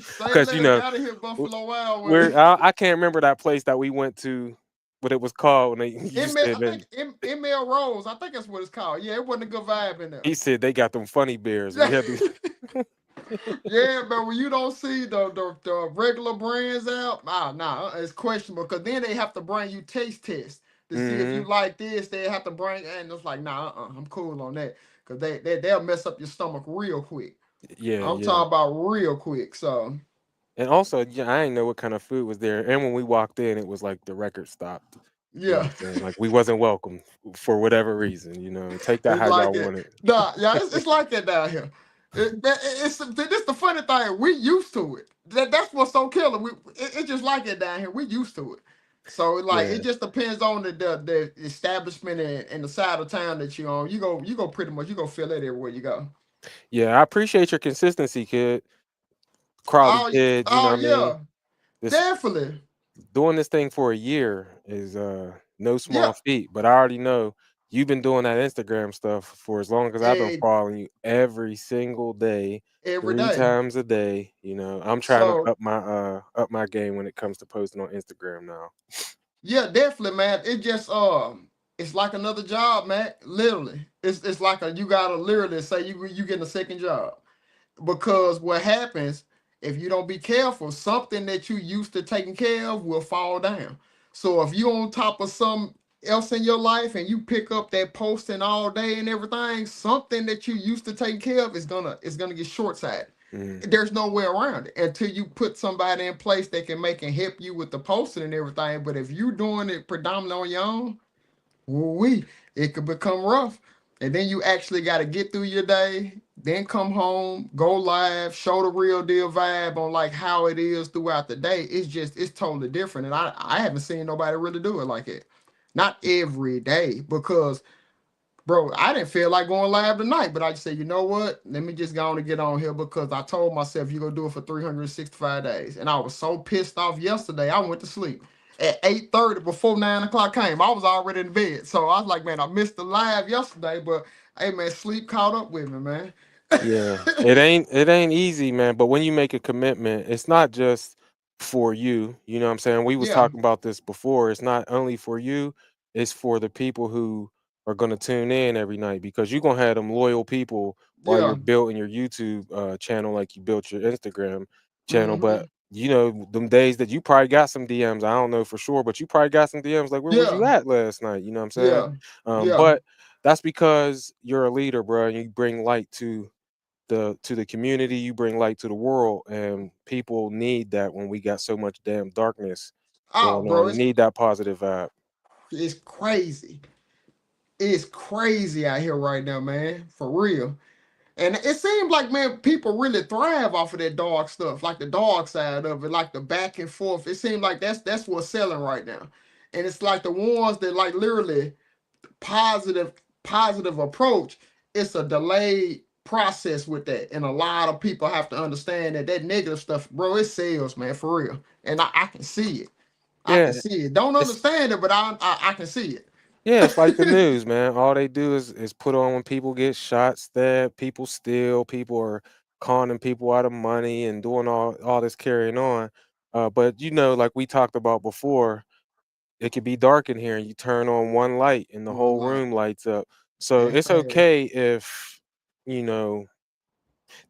Say because less. Gotta hit Buffalo Wild we're Wings. I can't remember that place that we went to, what it was called. And you ML, said I that think ML Rose. I think that's what it's called. Yeah, it wasn't a good vibe in there. he said they got them funny beers. We Yeah, had to. yeah, but when you don't see the regular brands out, nah, it's questionable because then they have to bring you taste tests to see if you Hmm. like this. They have to bring, and it's like, nah, I'm cool on that because they'll mess up your stomach real quick. Yeah, I'm yeah. talking about real quick. So And also, yeah, I didn't know what kind of food was there. And when we walked in, it was like the record stopped. You know what yeah, I'm saying? Like we wasn't welcome for whatever reason. Take that it's how y'all like it. want it. Nah, yeah, it's like that down here. It's this the funny thing. We used to it. That's what's so killer. It's just like it down here. We used to it. So like Yeah. it just depends on the establishment and the side of town that you on. You go pretty much you go feel it everywhere you go. Yeah, I appreciate your consistency, kid. Crowley Oh kid, you know oh what I mean? yeah, This definitely. doing this thing for a year is no small Yeah, feat, but I already know you've been doing that Instagram stuff for as long as I've been eh, following you every single day, every three day. times a day. I'm trying to So up my game when it comes to posting on Instagram now. yeah, definitely, man. It just it's like another job, man. Literally, it's like you gotta literally say you getting a second job because what happens if you don't be careful, something that you used to taking care of will fall down. So if you on top of some else in your life and you pick up that posting all day and everything, something that you used to take care of is gonna get short sighted. Mm. There's no way around it until you put somebody in place that can make and help you with the posting and everything. But if you doing it predominantly on your own, we it could become rough. And then you actually got to get through your day, then come home, go live, show the real deal vibe on like how it is throughout the day. It's totally different. And I haven't seen nobody really do it like it. Not every day because bro, I didn't feel like going live tonight, but I just said, you know what? Let me just go on and get on here because I told myself you're gonna do it for 365 days. And I was so pissed off yesterday, I went to sleep at 8:30 before 9 o'clock came. I was already in bed. So I was like, man, I missed the live yesterday, but hey man, sleep caught up with me, man. Yeah, it ain't easy, man. But when you make a commitment, it's not just for you. You know what I'm saying? We was Yeah, talking about this before. It's not only for you, it's for the people who are gonna tune in every night because you're gonna have them loyal people while you're yeah. building your YouTube channel like you built your Instagram channel. But Hmm. them days that you probably got some DMs, I don't know for sure, but you probably got some DMs like, where was you Yeah, at last night? You know what I'm saying? yeah, yeah. But that's because you're a leader, bro, and you bring light to the community, you bring light to the world, and people need that when we got so much damn darkness Oh, going on. bro, We need that positive vibe. it's crazy. It's crazy out here right now, man. For real. And it seems like, man, people really thrive off of that dark stuff, like the dark side of it, like the back and forth. It seems like that's what's selling right now. And it's like the ones that like literally positive, positive approach, it's a delayed process with that. And a lot of people have to understand that negative stuff, bro, it sells, man, for real. And I can see it. I can Yeah, see it. Don't it's understand it, but I can see yeah, it's like the it. news, man. All they do is put on when people get shot, stabbed, people steal, people are conning people out of money and doing all this carrying on. But like we talked about before, it could be dark in here and you turn on one light and the One whole line room lights up. So and it's fast. okay if you know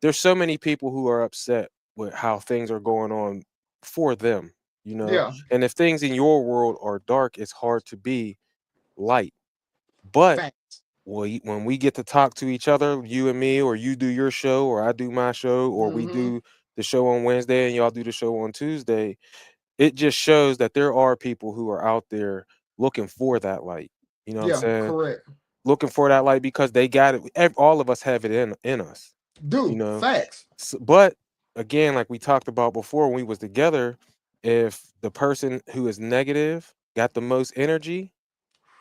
there's so many people who are upset with how things are going on for them. Yeah, And if things in your world are dark, it's hard to be light. But facts. when we get to talk to each other, you and me, or you do your show, or I do my show, or we Hmm. do the show on Wednesday and y'all do the show on Tuesday, it just shows that there are people who are out there looking for that light. You know what I'm Yeah, saying? correct. Looking for that light because they got it. All of us have it in us. You Do know, facts. But again, like we talked about before when we was together, if the person who is negative got the most energy,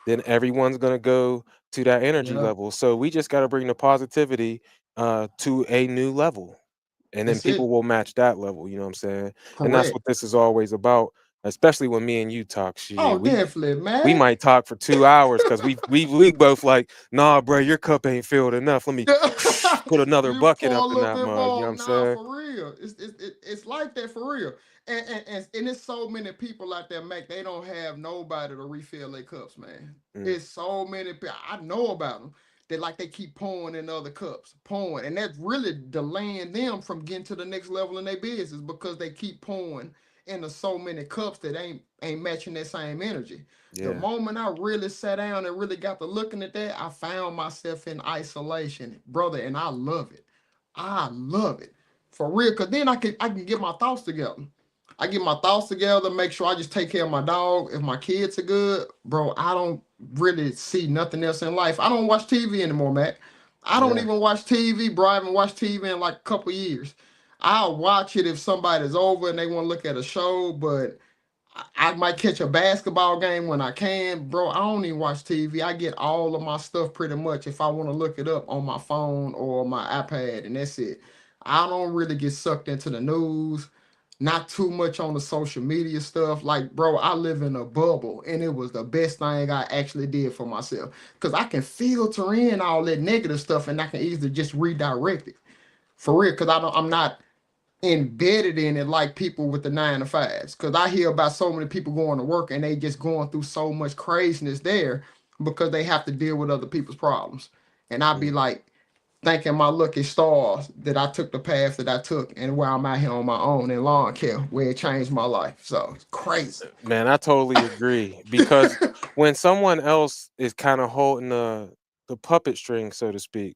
then everyone's gonna go to that energy Yeah, level. So we just got to bring the positivity to a new level, and then that's it. people will match that level. You know what I'm saying? And that's Correct. what this is always about. Especially when me and you talk Oh, shit, definitely, we man. might talk for 2 hours because we both like, nah, bro, your cup ain't filled enough. Let me put another You bucket pour up a in little that bit mug. You know what more. I'm Nah, saying? for real. It's like that for real. And it's so many people out there, Mac. They don't have nobody to refill their cups, man. Mm, It's so many people. I know about them. They keep pouring in other cups, pouring, and that's really delaying them from getting to the next level in their business because they keep pouring into so many cups that ain't matching that same energy. The yeah. moment I really sat down and really got to looking at that, I found myself in isolation, brother, and I love it. I love it for real, cause then I can get my thoughts together. I get my thoughts together, make sure I just take care of my dog. If my kids are good, bro, I don't really see nothing else in life. I don't watch TV anymore, Mac. I don't Yeah. even watch TV, bro. I haven't watched TV in like a couple years. I'll watch it if somebody's over and they want to look at a show, but I might catch a basketball game when I can, bro. I don't even watch TV. I get all of my stuff pretty much if I want to look it up on my phone or my iPad, and that's it. I don't really get sucked into the news, not too much on the social media stuff. Like, bro, I live in a bubble, and it was the best thing I actually did for myself because I can filter in all that negative stuff, and I can easily just redirect it for real. Because I'm not embedded in it like people with the 9 to 5s. Because I hear about so many people going to work and they just going through so much craziness there because they have to deal with other people's problems. And I'd be Mm. like thanking my lucky stars that I took the path that I took and where I'm out here on my own in lawn care where it changed my life. So it's crazy. Man, I totally agree because when someone else is kind of holding the puppet string, so to speak,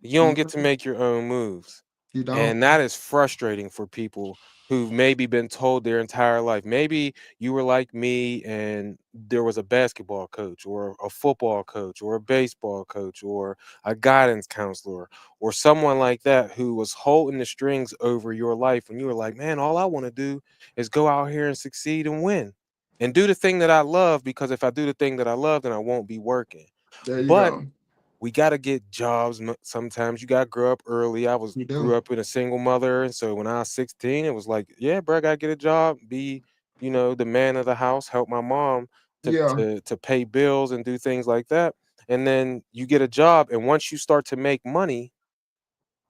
you don't get to Mhm. make your own moves. You don't. And that is frustrating for people who've maybe been told their entire life. Maybe you were like me and there was a basketball coach or a football coach or a baseball coach or a guidance counselor or someone like that who was holding the strings over your life and you were like, "Man, all I want to do is go out here and succeed and win and do the thing that I love because if I do the thing that I love, then I won't be working." There you But go. we gotta get jobs. Sometimes you gotta grow up early. I was You do. grew up in a single mother, and so when I was 16, it was like, yeah, bro, I gotta get a job, be, the man of the house, help my mom to Yeah. to pay bills and do things like that. And then you get a job, and once you start to make money,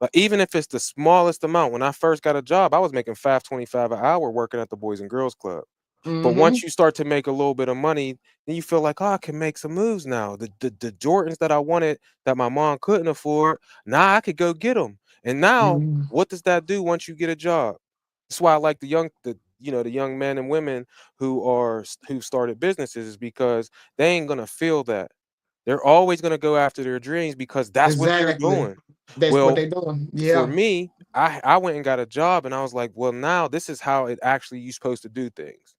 like even if it's the smallest amount, when I first got a job, I was making 5.25 an hour working at the Boys and Girls Club. But once Mm-hmm. you start to make a little bit of money, then you feel like, "Oh, I can make some moves now. The Jordans that I wanted that my mom couldn't afford, now I could go get them." And now, Mm-hmm. what does that do once you get a job? That's why I like the young men and women who started businesses is because they ain't gonna feel that. They're always gonna go after their dreams because that's what they're Exactly. doing. That's what Well, they doing. for Yeah. me, I went and got a job and I was like, well, now this is how it actually you supposed to do things.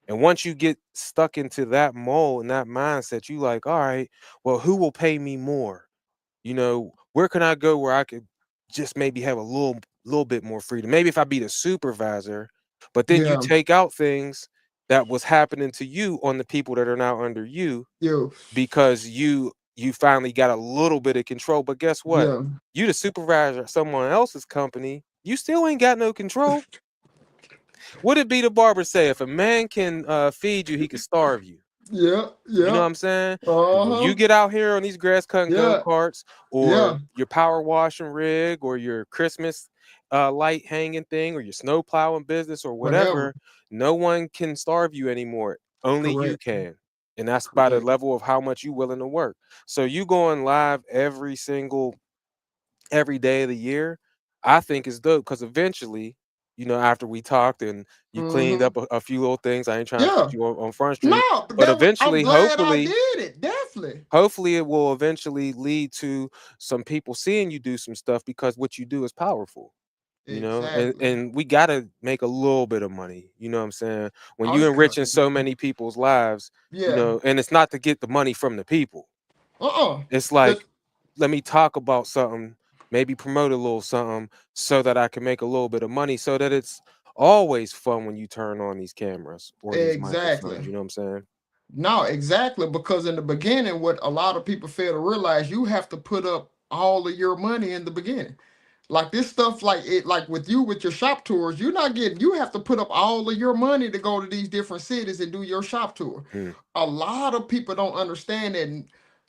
And once you get stuck into that mold and that mindset, you like, all right, well, who will pay me more? Where can I go where I could just maybe have a little bit more freedom? Maybe if I be the supervisor, but then you Yeah. take out things that was happening to you on the people that are now under you You. because you finally got a little bit of control. But guess what? Yeah. You the supervisor at someone else's company, you still ain't got no control. What did Be the Barber say? If a man can feed you, he can starve you. Yeah. You know Yeah. what I'm saying? And when you Uh-huh. get out here on these grass cutting go Yeah. karts or Yeah. your power washing rig or your Christmas light hanging thing or your snow plowing business or Whatever. whatever, no one can starve you anymore. Only you Correct. can. And that's by the Correct. level of how much you willing to work. So you going live every day of the year, I think is dope because eventually, after we talked and you cleaned Mm-hmm. up a few little things, I ain't trying to Yeah. put you on Front Street, No, but I'm eventually, glad I did it. Definitely. hopefully, it will eventually lead to some people seeing you do some stuff because what you do is powerful. And Exactly. and we gotta make a little bit of money. You know what I'm saying? When Oh you yeah. enriching so many people's lives, Yeah. and it's not to get the money from the people. Uh-uh. It's That like, let me talk about something, maybe promote a little something so that I can make a little bit of money so that it's always fun when you turn on these cameras or these exactly. microphones. You know what I'm saying? No, exactly. Because in the beginning, what a lot of people fail to realize, you have to put up all of your money in the beginning. Like this stuff, like it, like with you with your shop tours, you're not getting. You have to put up all of your money to go to these different cities and do your shop tour. Mm, A lot of people don't understand that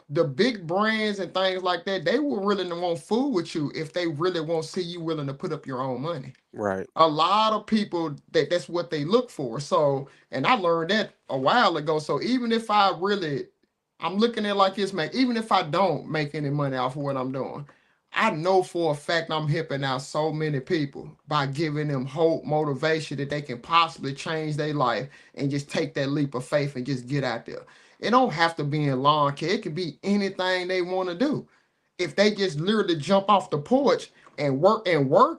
the big brands and things like that, they will really want food with you if they really won't see you willing to put up your own money. right. A lot of people that's what they look for. So, and I learned that a while ago. So even if I'm looking at it like this, man, even if I don't make any money off of what I'm doing, I know for a fact I'm helping out so many people by giving them hope, motivation that they can possibly change their life and just take that leap of faith and just get out there. It don't have to be in lawn care. It can be anything they want to do. If they just literally jump off the porch and work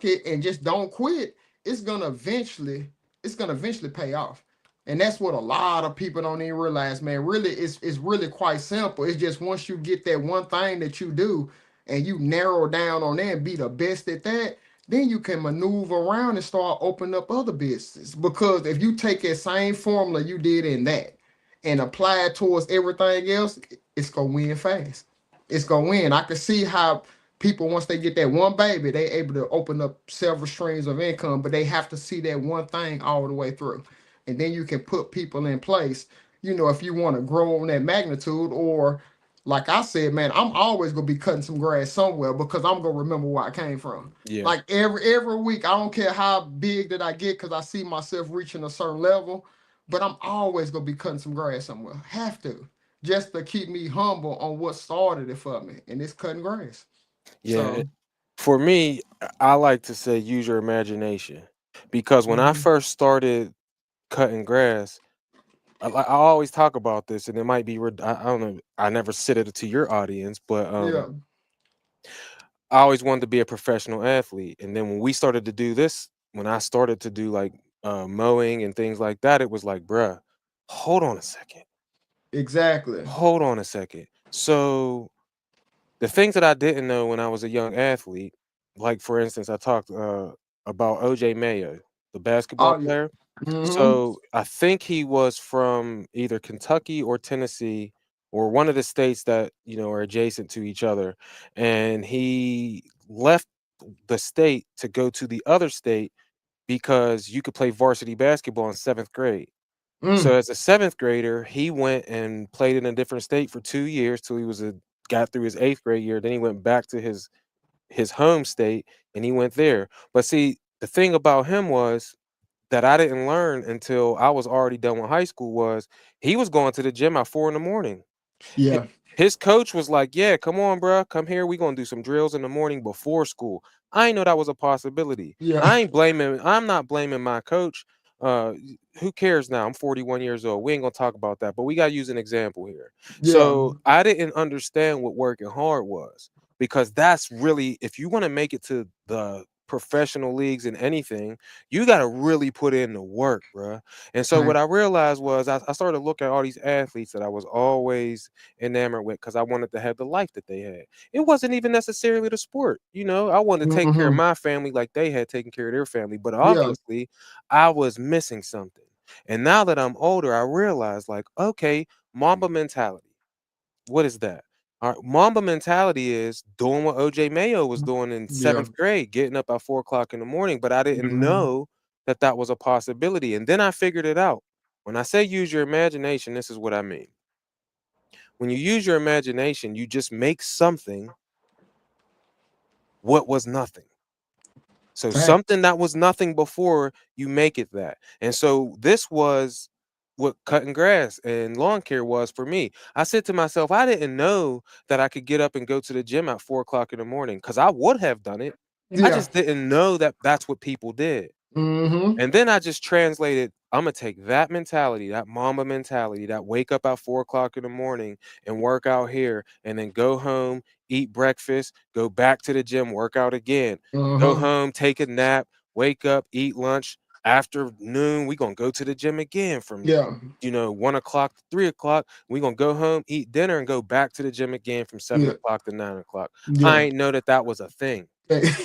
it and just don't quit, it's gonna eventually it's gonna eventually pay off. And that's what a lot of people don't even realize, man. Really, it's really quite simple. It's just once you get that one thing that you do and you narrow down on that and be the best at that, then you can maneuver around and start opening up other businesses. Because if you take that same formula you did in that and apply it towards everything else, it's gonna win fast. It's gonna win. I can see how people, once they get that one baby, they able to open up several streams of income, but they have to see that one thing all the way through. And then you can put people in place, if you want to grow on that magnitude, or like I said, man, I'm always gonna be cutting some grass somewhere because I'm gonna remember where I came from. Yeah. Like every week, I don't care how big that I get because I see myself reaching a certain level, but I'm always gonna be cutting some grass somewhere. Have to. Just to keep me humble on what started it for me, and it's cutting grass. Yeah. So, For me, I like to say use your imagination because when I mhm, first started cutting grass, I always talk about this, and it might be I don't know. I never said it to your audience, but yeah, I always wanted to be a professional athlete. And then when we started to do this, when I started to do like mowing and things like that, it was like, bruh, hold on a second, exactly. hold on a second. So the things that I didn't know when I was a young athlete, like for instance, I talked about OJ Mayo, the basketball Oh yeah. player. Mm-hmm. So I think he was from either Kentucky or Tennessee or one of the states that, are adjacent to each other. And he left the state to go to the other state because you could play varsity basketball in seventh grade. So Mm, as a seventh grader, he went and played in a different state for 2 years till he got through his eighth grade year. Then he went back to his home state and he went there. But see, the thing about him was that I didn't learn until I was already done with high school was he was going to the gym at 4 in the morning. Hi yeah, His coach was like, "Yeah, come on, bruh, come here. We gonna do some drills in the morning before school." I ain't know that was a possibility. yeah, I'm not blaming my coach. Who cares now? I'm 41 years old. We ain't gonna talk about that, but we gotta use an example here. yeah. So I didn't understand what working hard was because that's really if you want to make it to the professional leagues in anything, you gotta really put in the work, bruh. And so what Right. I realized was I started looking at all these athletes that I was always enamored with because I wanted to have the life that they had. It wasn't even necessarily the sport. I wanted to take care of Mm-hmm. my family like they had taken care of their family. But Yeah, obviously, I was missing something. And now that I'm older, I realize, like, okay, Mamba mentality. What is that? All right, Mamba mentality is doing what OJ Mayo was doing in yeah. seventh grade, getting up at 4 o'clock in the morning. But I didn't Mm-hmm. know that that was a possibility. And then I figured it out. When I say use your imagination, this is what I mean. When you use your imagination, you just make something what was nothing. So Facts. something that was nothing before, you make it that. And so this was what cutting grass and lawn care was for me. I said to myself, I didn't know that I could get up and go to the gym at 4 o'clock in the morning because I would have done it. I Yeah. just didn't know that that's what people did. Mm-hmm. And then I just translated, I'm gonna take that mentality, that Mamba mentality, that wake up at 4 o'clock in the morning and work out here, and then go home, eat breakfast, go back to the gym, work out again, go Uh-huh. home, take a nap, wake up, eat lunch. After noon, we gonna go to the gym again from Yeah. 1 o'clock to 3 o'clock. We gonna go home, eat dinner, and go back to the gym again from seven Yeah. o'clock to 9 o'clock. I Yeah. ain't know that that was a thing,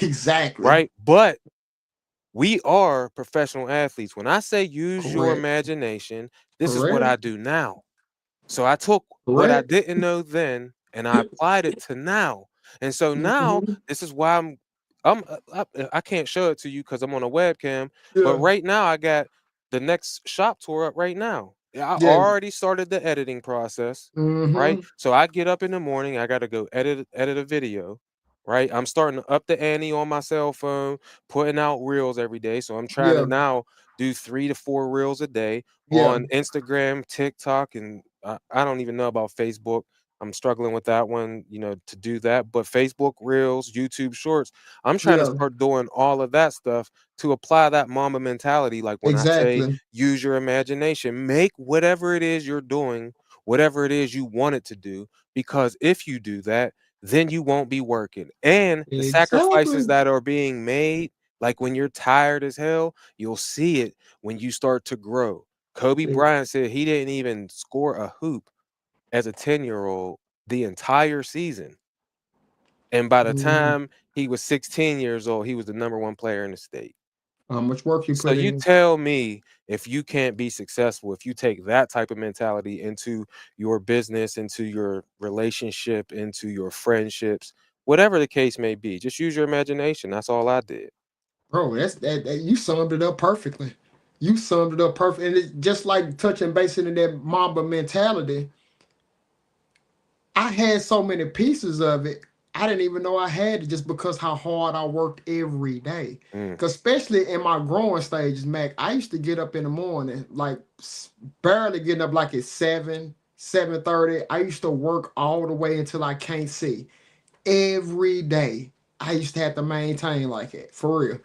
Exactly. right? But we are professional athletes. When I say use your Correct. imagination, this is what Correct. I do now. So I took what I Correct. didn't know then and I applied it to now. And so now Hmm. this is why I can't show it to you because I'm on a webcam. But Yeah. right now I got the next shop tour up right now. Yeah, I Yeah. already started the editing process, right? Hmm. So I get up in the morning, I gotta go edit a video, right? I'm starting to up the ante on my cell phone, putting out reels every day. So I'm trying to Yeah. now do 3 to 4 reels a day Yeah. on Instagram, TikTok, and I don't even know about Facebook. I'm struggling with that one, to do that. But Facebook Reels, YouTube Shorts, I'm trying to Yeah. start doing all of that stuff to apply that mama mentality. Like when I say Exactly. use your imagination, make whatever it is you're doing, whatever it is you want it to do, because if you do that, then you won't be working. And the sacrifices Exactly. that are being made, like when you're tired as hell, you'll see it when you start to grow. Kobe Bryant said he didn't even score a hoop as a 10-year-old the entire season. And by the Mhm. time he was 16 years old, he was the number one player in the state. How much work you So put you in? tell me if you can't be successful, if you take that type of mentality into your business, into your relationship, into your friendships, whatever the case may be, just use your imagination. That's all I did. Bro, you summed it up perfectly. You summed it up perfect. And it's just like touching base into that Mamba mentality. I had so many pieces of it. I didn't even know I had it just because how hard I worked every day. Mm, Cause especially in my growing stages, Mac, I used to get up in the morning, like barely getting up like at 7:30. I used to work all the way until I can't see. Every day. I used to have to maintain like it, for real.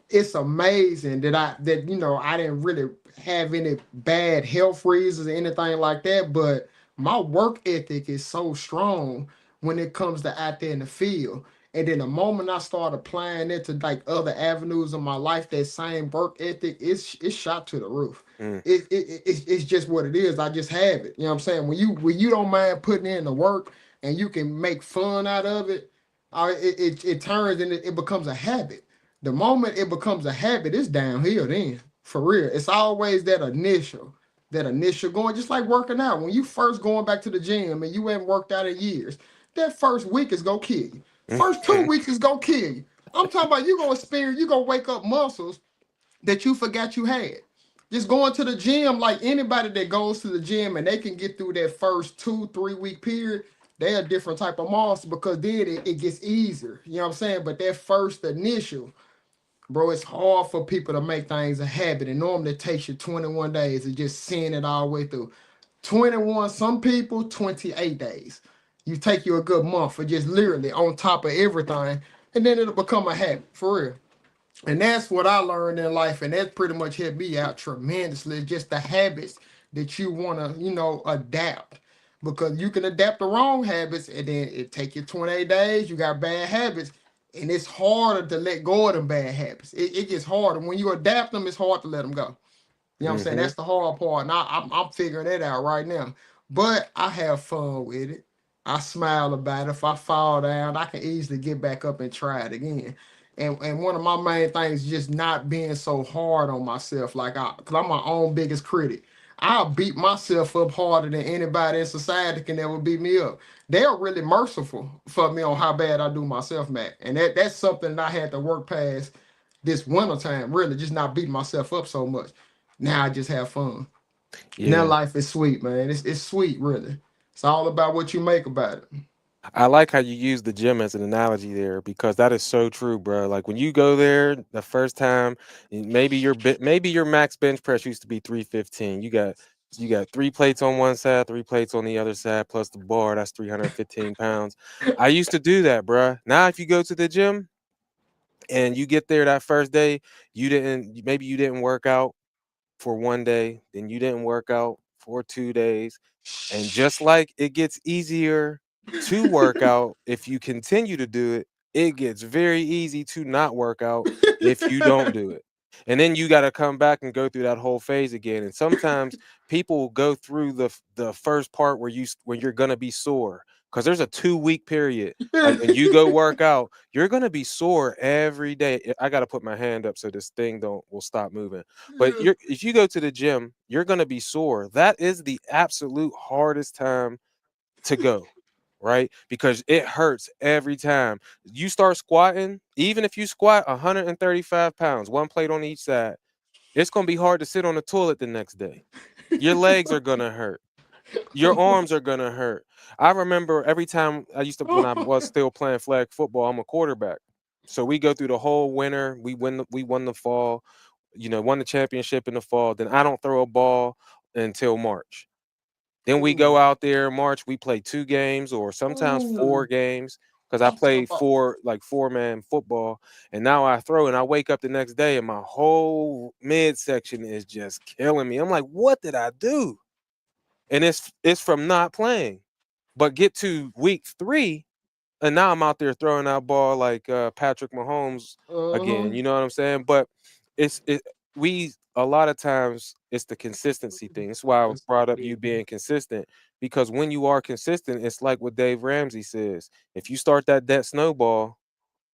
It's amazing that I didn't really have any bad health reasons or anything like that, but my work ethic is so strong when it comes to out there in the field. And then the moment I start applying it to like other avenues of my life, that same work ethic it's shot to the roof. mm, It's just what it is. I just have it. You know what I'm saying? When you don't mind putting in the work and you can make fun out of it, it turns and it becomes a habit. The moment it becomes a habit, it's downhill then. For real. It's always that initial going, just like working out. When you first going back to the gym and you haven't worked out in years, that first week is gonna kill you. First mm. 2 weeks is gonna kill you. I'm talking about you gonna wake up muscles that you forgot you had. Just going to the gym, like anybody that goes to the gym and they can get through that first 2, 3 week period, they're a different type of monster because then it gets easier. You know what I'm saying? But that first initial, bro, it's hard for people to make things a habit. And normally it takes you 21 days of just seeing it all the way through. 21, some people, 28 days. You take you a good month for just literally on top of everything, and then it'll become a habit for real. And that's what I learned in life, and that pretty much helped me out tremendously. Just the habits that you want to adapt. Because you can adapt the wrong habits, and then it take you 28 days, you got bad habits, and it's harder to let go of them bad habits. It gets harder. When you adapt them, it's hard to let them go. You know what I'm saying? Mhm. That's the hard part. And I'm figuring that out right now. But I have fun with it. I smile about it. If I fall down, I can easily get back up and try it again. And one of my main things is just not being so hard on myself. Cause I'm my own biggest critic. I'll beat myself up harder than anybody in society can ever beat me up. They're really merciful for me on how bad I do myself, Matt. And that's something that I had to work past this winter time, really, just not beating myself up so much. Now I just have fun. Now Yeah. life is sweet, man. It's sweet, really. It's all about what you make about it. I like how you use the gym as an analogy there because that is so true, bro. Like when you go there the first time, maybe your max bench press used to be 315. You got 3 plates on one side, 3 plates on the other side, plus the bar. That's 315 pounds. I used to do that, bro. Now if you go to the gym and you get there that first day, maybe you didn't work out for one day, then you didn't work out for 2 days. And just like it gets easier to work out if you continue to do it, it gets very easy to not work out if you don't do it. And then you got to come back and go through that whole phase again. And sometimes people go through the first part where you're gonna be sore because there's a 2 week period. Like when you go work out, you're gonna be sore every day. I gotta put my hand up so this thing will stop moving. But Yeah. if you go to the gym, you're gonna be sore. That is the absolute hardest time to go, right? Because it hurts every time. You start squatting, even if you squat 135 pounds, one plate on each side, it's gonna be hard to sit on the toilet the next day. Your legs are gonna hurt. Your arms are gonna hurt. I remember every time I used to when I was still playing flag football, I'm a quarterback. So we go through the whole winter. We won the fall, won the championship in the fall. Then I don't throw a ball until March. Then we go Ooh. out there in March, we play 2 games or sometimes Ooh. 4 games because I I'm talking played about. four-man football. And now I throw and I wake up the next day and my whole midsection is just killing me. I'm like, what did I do? And it's from not playing. But get to week 3, and now I'm out there throwing out ball like Patrick Mahomes Uh-huh. again. You know what I'm saying? But it's it we a lot of times it's the consistency thing. That's why I That's brought what up it you is. being consistent because when you are consistent, it's like what Dave Ramsey says. If you start that debt snowball,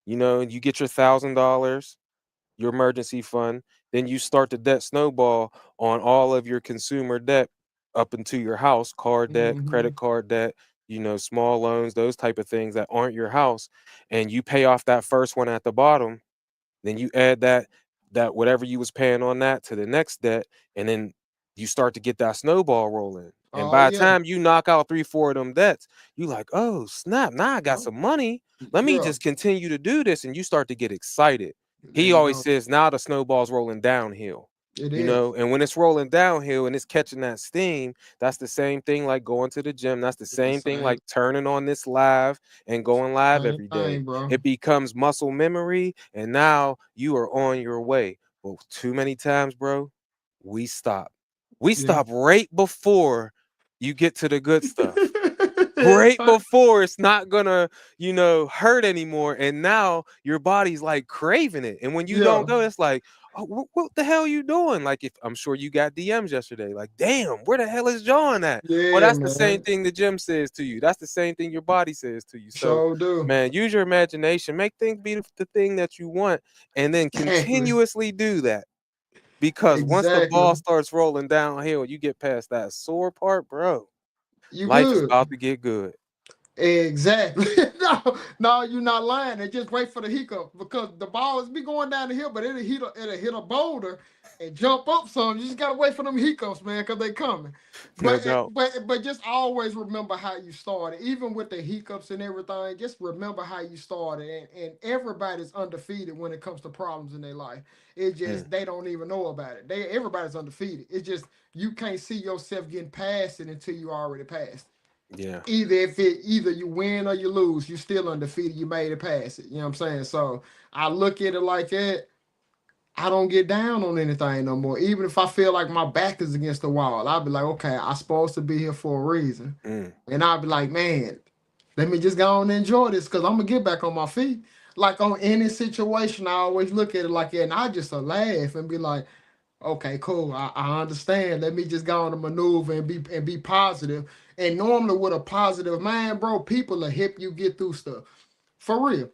you get your $1,000, your emergency fund, then you start the debt snowball on all of your consumer debt up into your house, car debt, Mm-hmm. credit card debt, small loans, those type of things that aren't your house, and you pay off that first one at the bottom, then you add that whatever you was paying on that to the next debt, and then you start to get that snowball rolling. And Oh by the yeah. time you knock out 3, 4 of them debts, you like, oh snap, now I got Oh, some money. Let me yeah. just continue to do this. And you start to get excited. There He you always go. says now the snowball's rolling downhill. It is. And when it's rolling downhill and it's catching that steam, that's the same thing like going to the gym. That's the It's the same thing same like turning on this live and going live same every day. thing, bro. It becomes muscle memory, and now you are on your way. But too many times, bro, we stop. We Yeah. stop right before you get to the good stuff. It's Right like- before it's not gonna, hurt anymore. And now your body's like craving it. And when you yeah. don't go, it's like, oh, what the hell you doing? Like if I'm sure you got DMs yesterday, like, damn, where the hell is John at? Well, Yeah, that's the same man. thing the gym says to you. That's the same thing your body says to you. So, Sure do. man, use your imagination, make things be the thing that you want, and then Exactly. continuously do that. Because once the ball Exactly. starts rolling downhill, you get past that sore part, bro. You Life is good. about to get good. Exactly. No, you're not lying. And just wait for the hiccup because the ball is be going down the hill, but it'll hit a boulder and jump up some. You just gotta wait for them hiccups, man, because they coming. No But doubt. but just always remember how you started, even with the hiccups and everything. Just remember how you started, and everybody's undefeated when it comes to problems in their life. It Mm, just they don't even know about it. Everybody's undefeated. It's just you can't see yourself getting past it until you already passed yeah. either you win or you lose, you still undefeated. You made it past it. You know what I'm saying? So I look at it like that. I don't get down on anything no more. Even if I feel like my back is against the wall, I'll be like, okay, I'm supposed to be here for a reason. Mm, And I'll be like, man, let me just go on and enjoy this because I'm gonna get back on my feet. Like on any situation, I always look at it like that, and I just laugh and be like, okay, cool. I understand. Let me just go on and maneuver and be positive. And normally with a positive mind, bro, people will help you get through stuff. For real.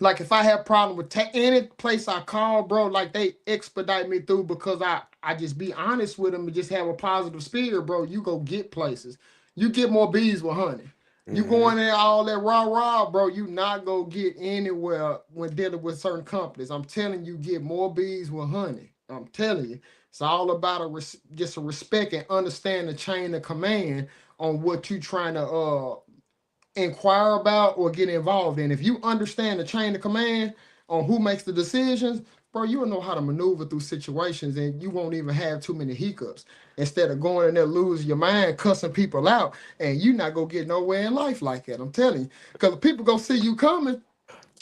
Like if I have problem with any place I call, bro, like they expedite me through because I just be honest with them and just have a positive spirit, bro. You go get places. You get more bees with honey. You go mm-hmm. in there all that rah, bro. You not go get anywhere when dealing with certain companies. I'm telling you, get more bees with honey. I'm telling you, it's all about just a respect and understand the chain of command on what you trying to inquire about or get involved in. If you understand the chain of command on who makes the decisions, bro, you'll know how to maneuver through situations and you won't even have too many hiccups. Instead of going in there losing your mind, cussing people out, and you not gonna get nowhere in life like that. I'm telling you. Because people gonna see you coming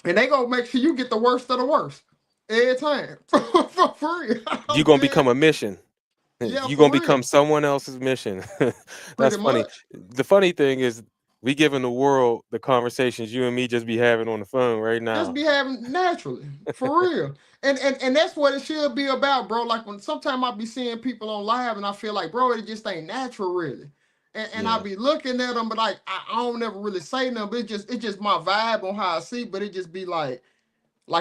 and they gonna make sure you get the worst of the worst. Every time. For real. You're I'm gonna dead. become a mission. Yeah, You're for gonna become real. someone else's mission. That's Pretty funny. much. The funny thing is we giving the world the conversations you and me just be having on the phone right Just now. be having naturally, for real. And that's what it should be about, bro. Like when sometimes I be seeing people on live and I feel like, bro, it just ain't natural really. And I be looking at them, but like I don't never really say nothing. But it's just my vibe on how I see. But it just be like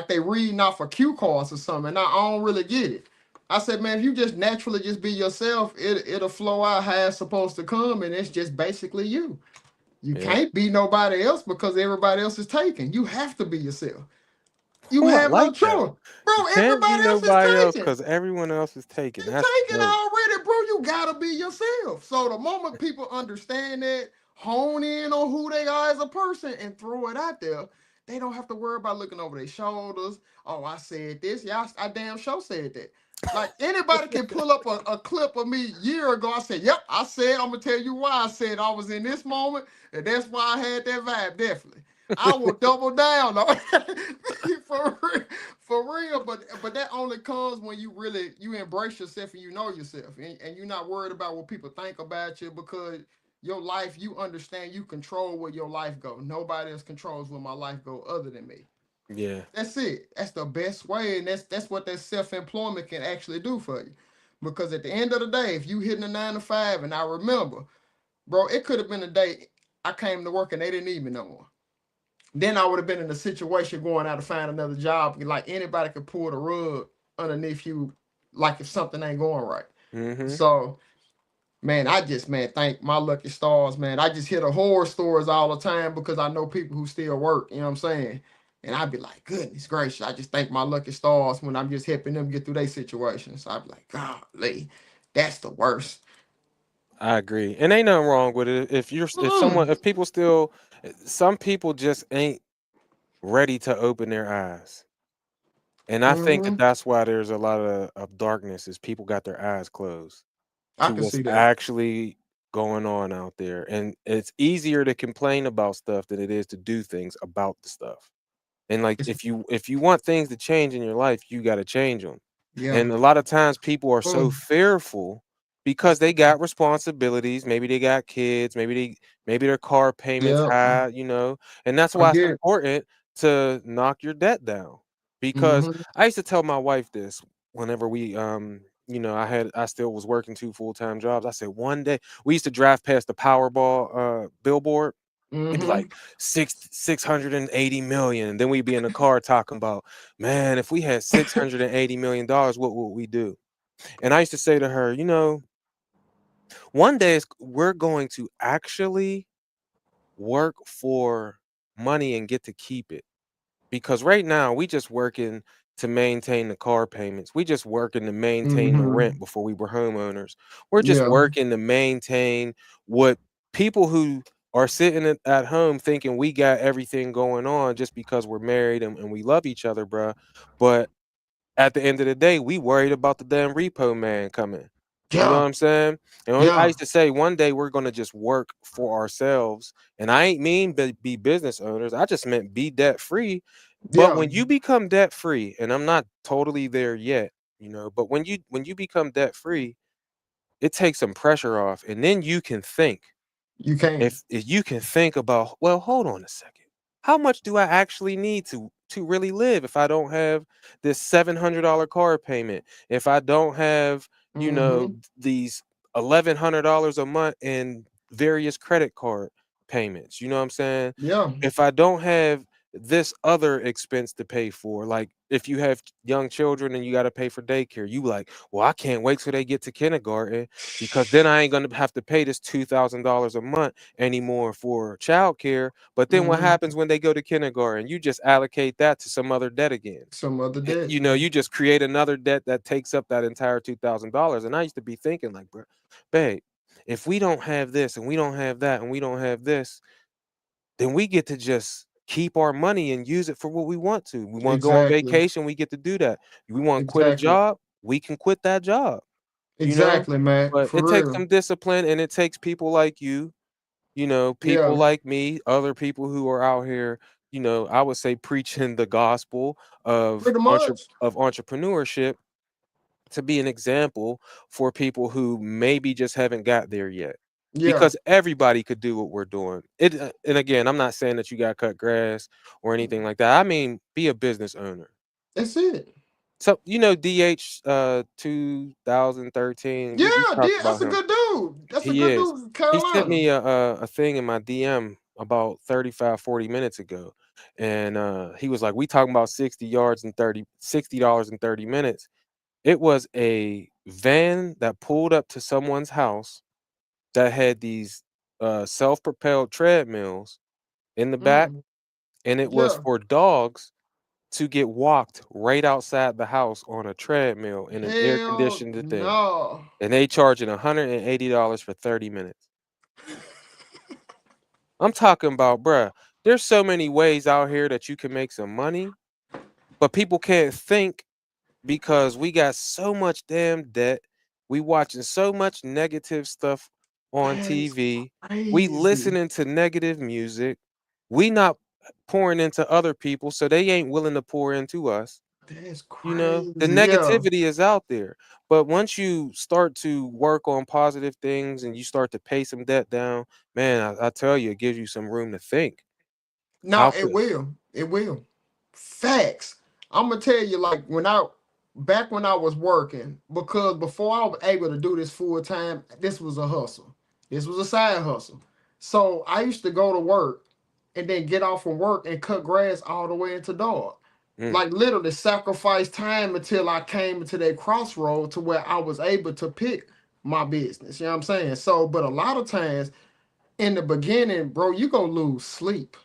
they reading off a cue cards or something. And I don't really get it. I said, man, if you just naturally just be yourself, it'll flow out how it's supposed to come, and it's just basically you. You can't be nobody else because everybody else is taken. You have to be yourself. You Oh, I have no like that. choice, bro. You can't be Everybody else is nobody else taken. because everyone else is taken. You That's taken dope. already, bro. You gotta be yourself. So the moment people understand that, hone in on who they are as a person and throw it out there, they don't have to worry about looking over their shoulders. Oh, I said this. Yeah, I damn sure said that. Like anybody can pull up a clip of me a year ago. I said, yep, I said, I'm gonna tell you why I said I was in this moment, and that's why I had that vibe, definitely. I will double down on for real, but that only comes when you embrace yourself and you know yourself, and you're not worried about what people think about you, because your life, you understand, you control where your life go. Nobody else controls where my life go other than me. Yeah. That's it. That's the best way, and that's what that self-employment can actually do for you. Because at the end of the day, if you hitting a 9 to 5, and I remember, bro, it could have been a day I came to work and they didn't need me no more. Then I would have been in a situation going out to find another job. Like anybody could pull the rug underneath you, like if something ain't going right. Mm-hmm. So, man, thank my lucky stars, man. I just hear the horror stories all the time because I know people who still work. You know what I'm saying? And I'd be like, goodness gracious, I just thank my lucky stars when I'm just helping them get through their situations. So I'd be like, golly, that's the worst. I agree, and ain't nothing wrong with it. If people still, some people just ain't ready to open their eyes, and I think that that's why there's a lot of darkness. Is people got their eyes closed I to can what's see that. actually going on out there, and it's easier to complain about stuff than it is to do things about the stuff. And like It's, if you want things to change in your life, you got to change them. yeah. And a lot of times people are so fearful because they got responsibilities. Maybe they got kids. Maybe their car payments high. And that's I why it's get it. important to knock your debt down. Because Mhm. I used to tell my wife this whenever I still was working 2 full-time jobs. I said one day we used to drive past the Powerball billboard. It'd be Mhm. like 680 million. And then we'd be in the car talking about, man, if we had $680 million, what would we do? And I used to say to her, one day we're going to actually work for money and get to keep it. Because right now we just working to maintain the car payments. We just working to maintain the rent Mhm. before we were homeowners. We're just Yeah. working to maintain what people who are sitting at home thinking we got everything going on just because we're married and we love each other, bruh. But at the end of the day, we worried about the damn repo man coming. You know what Yeah. I'm saying? And I Yeah. used to say one day we're gonna just work for ourselves. And I ain't mean be business owners. I just meant be debt free. But Yeah. when you become debt free, and I'm not totally there yet, but when you become debt free, it takes some pressure off, and then you can think. You can. If you can think about, well, hold on a second. How much do I actually need to really live if I don't have this $700 car payment? If I don't have, Mhm. these $1,100 a month in various credit card payments, you know what I'm saying? Yeah. If I don't have this other expense to pay for, like if you have young children and you got to pay for daycare, you like, well, I can't wait till they get to kindergarten because then I ain't gonna have to pay this $2,000 a month anymore for childcare. But then what Mhm. happens when they go to kindergarten? You just allocate that to some other debt again. Some other debt. You just create another debt that takes up that entire $2,000. And I used to be thinking like, bro, babe, if we don't have this and we don't have that and we don't have this, then we get to just keep our money and use it for what we want to. We want to go on Exactly. vacation, we get to do that. We want to quit a Exactly. job, we can quit that job, you know? Exactly, man. But For it takes real. some discipline and it takes people like you, people Yeah. like me, other people who are out here, I would say preaching the gospel of Pretty much. entrepreneurship to be an example for people who maybe just haven't got there yet. Yeah. Because everybody could do what we're doing. And again, I'm not saying that you got to cut grass or anything like that. I mean, be a business owner. That's it. So, DH 2013, we Yeah, talked that's about a him. good dude. dude. That's a He good is. dude from He sent Carolina. me a thing in my DM about 35, 40 minutes ago. And he was like, we talking about 60 dollars and 30 minutes. It was a van that pulled up to someone's house that had these self-propelled treadmills in the back, Mm, and it was yeah. for dogs to get walked right outside the house on a treadmill in an Hell air-conditioned thing. no. And they charging $180 for 30 minutes. I'm talking about, bruh, there's so many ways out here that you can make some money, but people can't think because we got so much damn debt. We watching so much negative stuff on That's TV. We crazy. listening to negative music. We not pouring into other people, so they ain't willing to pour into us. That's You know, the crazy. Yeah. negativity is out there. But once you start to work on positive things and you start to pay some debt down, man, I tell you, it gives you some room to think. No, How it could will. It will. Facts. I'm gonna tell you, like back when I was working, because before I was able to do this full time, this was a hustle. This was a side hustle. So I used to go to work and then get off from work and cut grass all the way into dark. mm, Like literally sacrifice time until I came into that crossroad to where I was able to pick my business. You know what I'm saying? So, but a lot of times in the beginning, bro, you gonna lose sleep.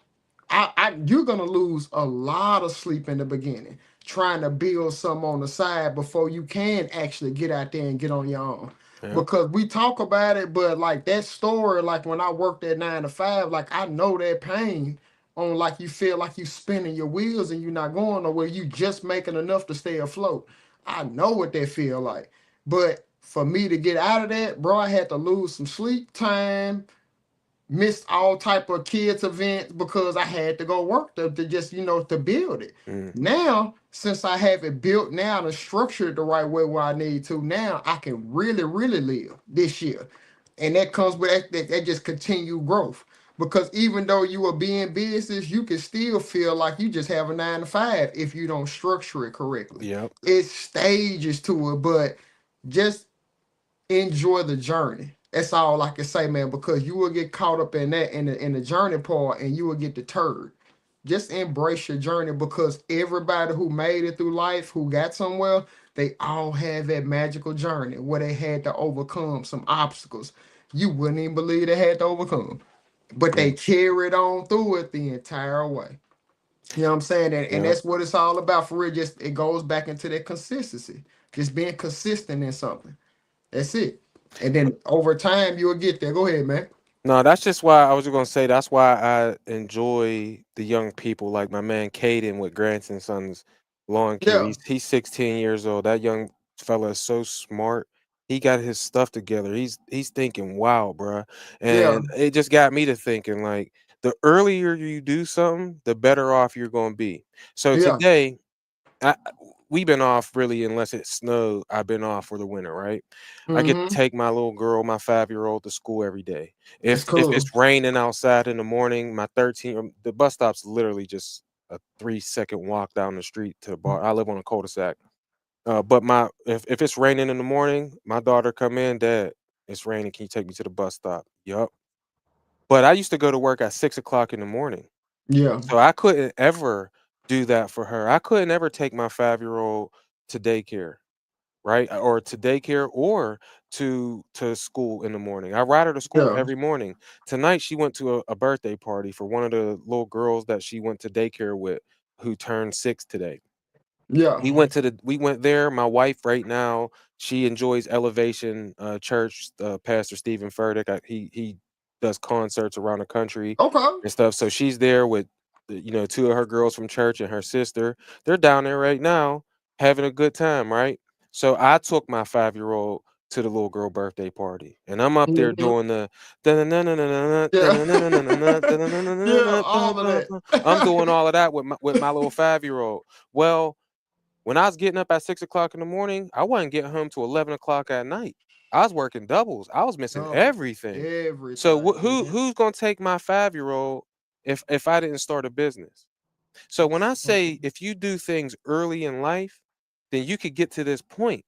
You're gonna lose a lot of sleep in the beginning trying to build some on the side before you can actually get out there and get on your own. yeah, Because we talk about it, but like that story, like when I worked at 9 to 5, like I know that pain on like you feel like you spinning your wheels and you're not going nowhere. You just making enough to stay afloat. I know what that feel like. But for me to get out of that, bro, I had to lose some sleep time, missed all type of kids events because I had to go work to just to build it. mm, Now, since I have it built now and structured the right way where I need to, now I can really, really live this year. And that comes with that just continued growth. Because even though you are being business, you can still feel like you just have a 9 to 5 if you don't structure it correctly. yep, It's stages to it, but just enjoy the journey. That's all I can say, man, because you will get caught up in that in the journey part and you will get deterred. Just embrace your journey because everybody who made it through life, who got somewhere, they all have that magical journey where they had to overcome some obstacles you wouldn't even believe they had to overcome. But yeah, they carried on through it the entire way. You know what I'm saying? And yeah. that's what it's all about for real. Just it goes back into that consistency. Just being consistent in something. That's it. And then over time, you'll get there. Go ahead, man. No, that's just why I was just gonna say that's why I enjoy the young people like my man Caden with Grandson Sons Lawn Care. Yeah, He's 16 years old. That young fella is so smart. He got his stuff together. He's thinking, wow, bruh. yeah, And it just got me to thinking like the earlier you do something, the better off you're gonna be. So yeah. today we've been off really unless it snowed. I've been off for the winter, right? I get to Mm-hmm. take my little girl, my 5-year-old, to school every day. That's If cool. it's raining outside in the morning, my 13 the bus stop's literally just a 3-second walk down the street to the bar. I live on a cul-de-sac. But my if it's raining in the morning, my daughter come in, Dad, it's raining. Can you take me to the bus stop? Yup. But I used to go to work at 6 o'clock in the morning. Yeah, So I couldn't ever do that for her. I couldn't ever take my 5-year-old to daycare, right? Or to daycare or to school in the morning. I ride her to school yeah, every morning. Tonight she went to a birthday party for one of the little girls that she went to daycare with who turned 6 today. yeah. We went there. My wife right now, she enjoys Elevation Church, Pastor Stephen Furtick. He does concerts around the country Okay. and stuff. So she's there with two of her girls from church and her sister. They're down there right now having a good time, right? So I took my 5-year-old to the little girl birthday party, and I'm up there Mhm. doing the Yeah, yeah. All of I'm that. doing all of that with my little 5-year-old. Well, when I was getting up at 6 o'clock in the morning, I wasn't getting home to 11 o'clock at night. I was working doubles. I was missing Double everything. So everything, man. who's gonna take my 5-year-old if I didn't start a business? So when I say Mhm. if you do things early in life, then you could get to this point.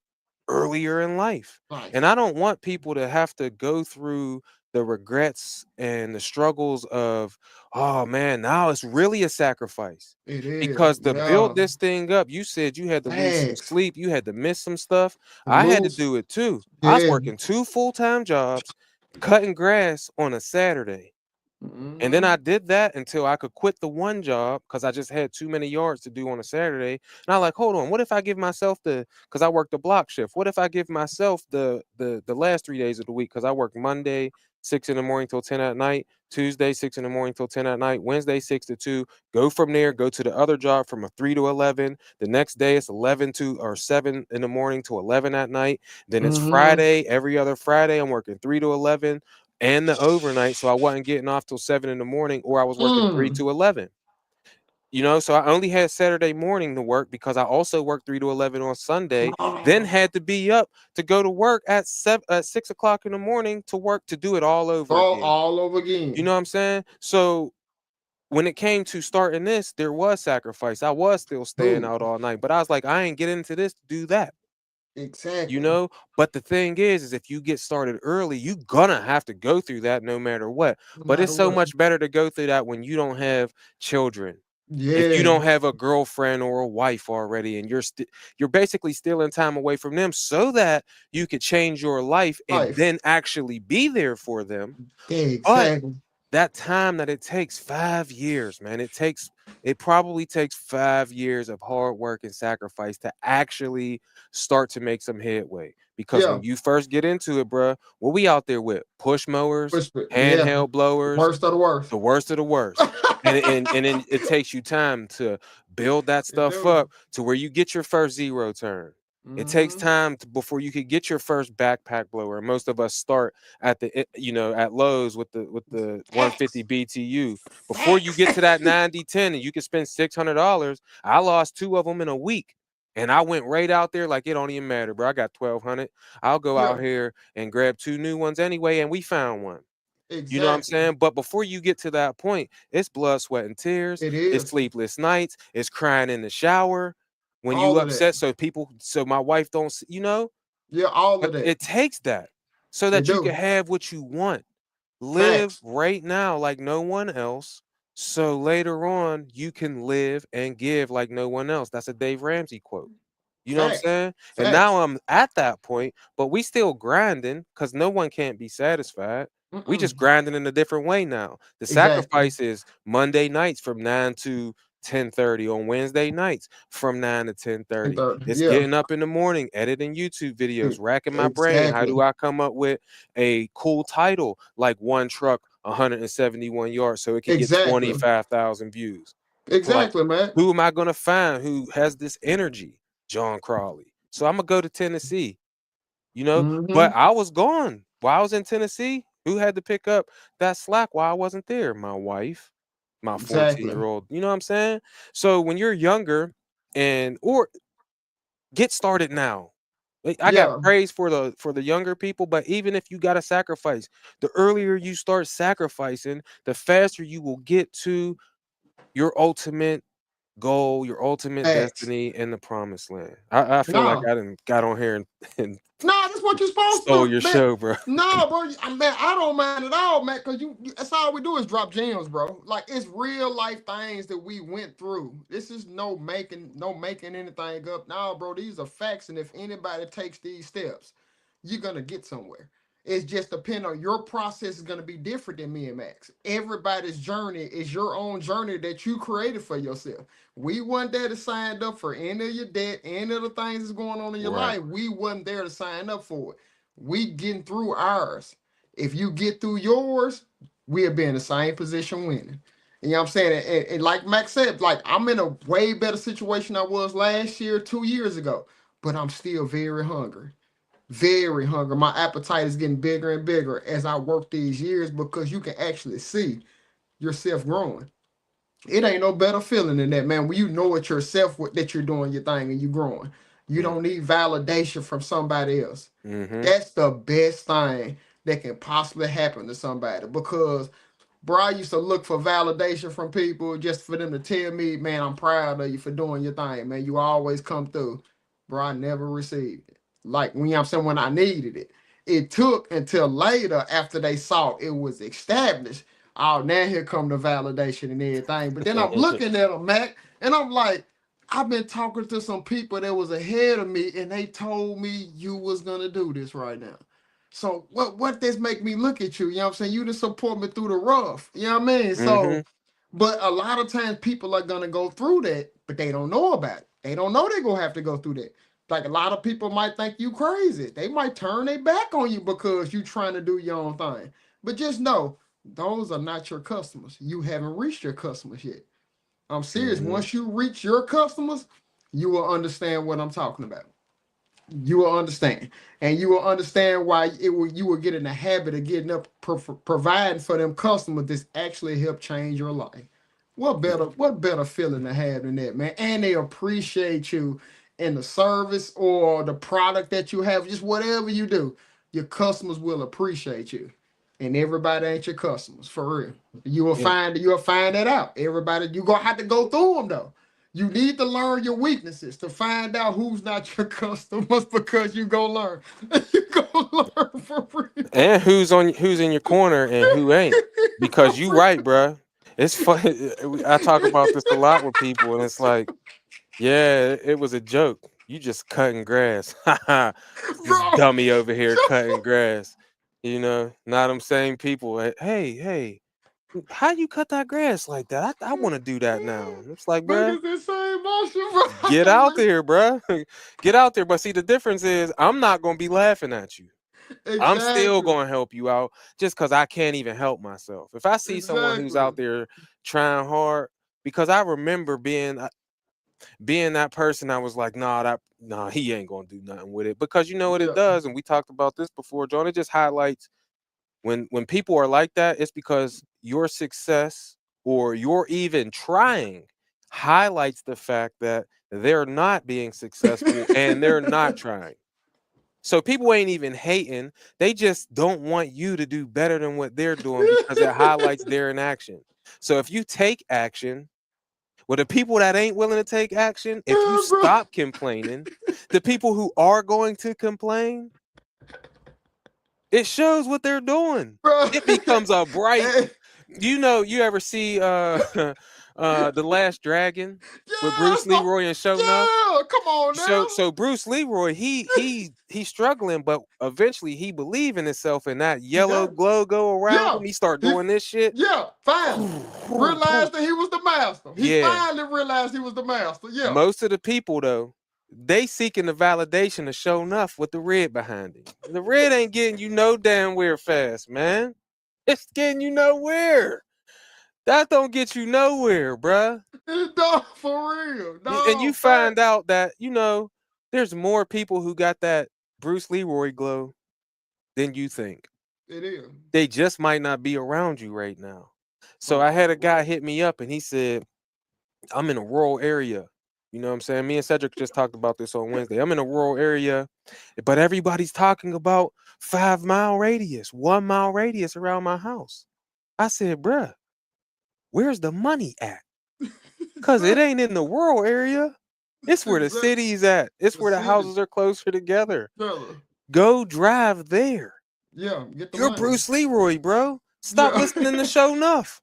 earlier in life. Life. And I don't want people to have to go through the regrets and the struggles of, oh man, now it's really a sacrifice. It is. Because to build Yeah. this thing up, you said you had to lose some Facts. sleep, you had to miss some stuff. I had to Lose. do it too. I was Yeah. working 2 full-time jobs, cutting grass on a Saturday. And then Mhm. I did that until I could quit the one job because I just had too many yards to do on a Saturday. And I like, hold on, what if I give myself because I worked the block shift. What if I give myself the last 3 days of the week? Because I work Monday, 6 in the morning till 10 at night, Tuesday, 6 in the morning till 10 at night, Wednesday, 6 to 2. Go from there, go to the other job from a 3 to 11. The next day it's 11 to or 7 in the morning to 11 at night. Then it's Mhm. Friday. Every other Friday, I'm working 3 to 11 and the overnight, so I wasn't getting off till 7 in the morning, or I was working 3 Mm. to 11. So I only had Saturday morning to work because I also worked 3 to 11 on Sunday, then Oh, had to be up to go to work at 6 o'clock in the morning to work to do it all over again. all over You again. know what I'm saying? So when it came to starting this, there was sacrifice. I was still staying Ooh, out all night, but I was like, I ain't getting into this to do that. you exactly. know but the thing is if you get started early, you gonna have to go through that no matter what. No But matter it's so what. much better to go through that when you don't have children, if you Yeah. don't have a girlfriend or a wife already, and you're basically stealing time away from them so that you could change your life and Life. then actually be there for them. Yeah, But exactly. that time that it takes 5 years, man, it probably takes 5 years of hard work and sacrifice to actually start to make some headway. Because Yeah. when you first get into it, bruh, what we out there with? Push mowers, Whisper. Yeah. handheld blowers, Worst of the worst. the worst of the worst. And then it takes you time to build that It stuff do. up to where you get your first zero turn. It takes Mhm. time before you could get your first backpack blower. And most of us start at at Lowe's with the 150 Facts. BTU. Before you Facts. get to that 9010 and you can spend $600, I lost 2 of them in a week. And I went right out there like it don't even matter, bro. I got 1,200. I'll go Yeah. out here and grab 2 new ones anyway, and we found one. You know what I'm Exactly. saying? But before you get to that point, it's blood, sweat, and tears. It It's is. sleepless nights. It's crying in the shower when you All of that. upset. So my wife don't, Yeah, all but of that. it takes that so It that you can do. have what you want. Live Facts. right now like no one else. So later on, you can live and give like no one else. That's a Dave Ramsey quote. You know what I'm Facts. saying? And Facts. now I'm at that point, but we still grinding because no one can't be satisfied. We just Mm-mm. grinding in a different way now. The Exactly. sacrifice is Monday nights from 9 to 10:30, on Wednesday nights from 9 to 10:30. It's Yeah. getting up in the morning, editing YouTube videos, racking my brain. How do Exactly. I come up with a cool title like One Truck 171 yards so it could get Exactly. 25,000 views? Like, Exactly, man. who am I going to find who has this energy? John Crawley. So I'm gonna go to Tennessee, Hmm. but I was gone while I was in Tennessee. Who had to pick up that slack while I wasn't there? My wife, my 14 Exactly. year old. You know what I'm saying? So when you're younger or get started now. I got Yeah. praise for the younger people, but even if you got to sacrifice, the earlier you start sacrificing, the faster you will get to your ultimate goal, your ultimate Facts. destiny in the promised land. I feel like No. I done got on here and No, that's what you're supposed stole to your do, man. show, bro. No, bro. Man, I don't mind at all, man, because that's all we do is drop gems, bro. Like it's real life things that we went through. This is no making anything up. No, bro, these are facts. And if anybody takes these steps, you're gonna get somewhere. It's just depending on your process is gonna be different than me and Max. Everybody's journey is your own journey that you created for yourself. We weren't there to sign up for any of your debt, any of the things that's going on in your Right. life. We wasn't there to sign up for it. We getting through ours. If you get through yours, we'll be in the same position winning. You know what I'm saying? And like Max said, like I'm in a way better situation I was last year, 2 years ago, but I'm still very hungry. Very hungry. My appetite is getting bigger and bigger as I work these years because you can actually see yourself growing. It ain't no better feeling than that, man. When you know it yourself that you're doing your thing and you're growing. You don't need validation from somebody else. Mm-hmm. That's the best thing that can possibly happen to somebody. Because bro, I used to look for validation from people just for them to tell me, man, I'm proud of you for doing your thing, man. You always come through. Bro, I never received it. Like when I'm saying when I needed it. It took until later after they saw it was established. Oh, now here come the validation and everything. But then I'm looking at them, Mac, and I'm like, I've been talking to some people that was ahead of me, and they told me you was gonna do this right now. So what this make me look at you? You know what I'm saying? You just support me through the rough. You know what I mean? So, but a lot of times people are gonna go through that, but they don't know about it. They don't know they're gonna have to go through that. Like a lot of people might think you crazy. They might turn their back on you because you trying to do your own thing. But just know, those are not your customers. You haven't reached your customers yet. I'm serious. Once you reach your customers, you will understand what I'm talking about. You will understand, and you will understand why you will get in the habit of getting up, providing for them customers that's actually help change your life. What better feeling to have than that, man? And they appreciate you in the service or the product that you have, just whatever you do, your customers will appreciate you. And everybody ain't your customers, for real. You'll find that out. Everybody, you gonna have to go through them though. You need to learn your weaknesses to find out who's not your customers because you go learn. You go learn for real. And who's in your corner and who ain't. Because you right, bruh. It's funny. I talk about this a lot with people, and it's like, yeah, it was a joke. You just cutting grass. This Bro, dummy over here cutting grass. You know, not them same people. Hey, how you cut that grass like that? I want to do that now. It's like, bruh, niggas the same motion, bro. get out there, bruh. Get out there. But see, the difference is I'm not gonna be laughing at you. I'm still Exactly. going to help you out just because I can't even help myself. If I see someone who's out Exactly. there trying hard, because I remember being that person, I was like, nah, he ain't gonna do nothing with it. Because you know what it Yeah. does, and we talked about this before, John. It just highlights when people are like that, it's because your success or your even trying highlights the fact that they're not being successful and they're not trying. So people ain't even hating. They just don't want you to do better than what they're doing because it highlights their inaction. So if you take action, well, the people that ain't willing to take action, if you Yeah, bro. stop complaining, the people who are going to complain, it shows what they're doing. Bro. It becomes a bright, Hey, you ever see The Last Dragon with yeah, Bruce Leroy and Sho'nuff? yeah, come on now. So Bruce Leroy, he's struggling, but eventually he believe in himself, and that He yellow does. glow go around Yeah. him. He start He, doing this shit. yeah, finally. Realized that he was the master. He Yeah. finally realized he was the master. Yeah. Most of the people though, they seeking the validation of Sho'nuff with the red behind it. The red ain't getting you no damn where fast, man. It's getting you nowhere. That don't get you nowhere, bruh. No, for real. And you No, find out that, there's more people who got that Bruce Leroy glow than you think. it is. They just might not be around you right now. So I had a guy hit me up and he said, I'm in a rural area. You know what I'm saying? Me and Cedric just talked about this on Wednesday. I'm in a rural area, but everybody's talking about 5-mile radius, 1-mile radius around my house. I said, bruh, where's the money at? Because it ain't in the rural area. It's where the city's at. It's where the houses are closer together. Go drive there. Yeah, get the You're money. Bruce Leroy, bro. Stop listening to Sho'nuff.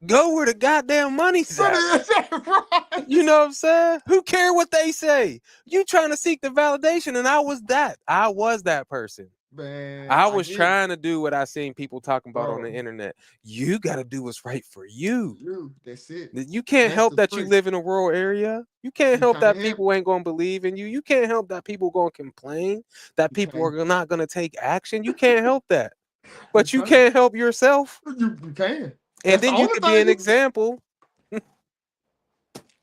Go where the goddamn money's at. Right. You know what I'm saying? Who care what they say? You trying to seek the validation, and I was that. I was that person. Man, I was trying to do what I seen people talking about on the Bro. internet. You got to do what's right for you. That's it. You can't That's help the that you truth. live in a rural area. You can't You help can't that help. people ain't going to believe in you. You can't help that people going to complain, that You people can't. are not going to take action. You can't help that. But you can't. can't help yourself. You can. And then you could be an example.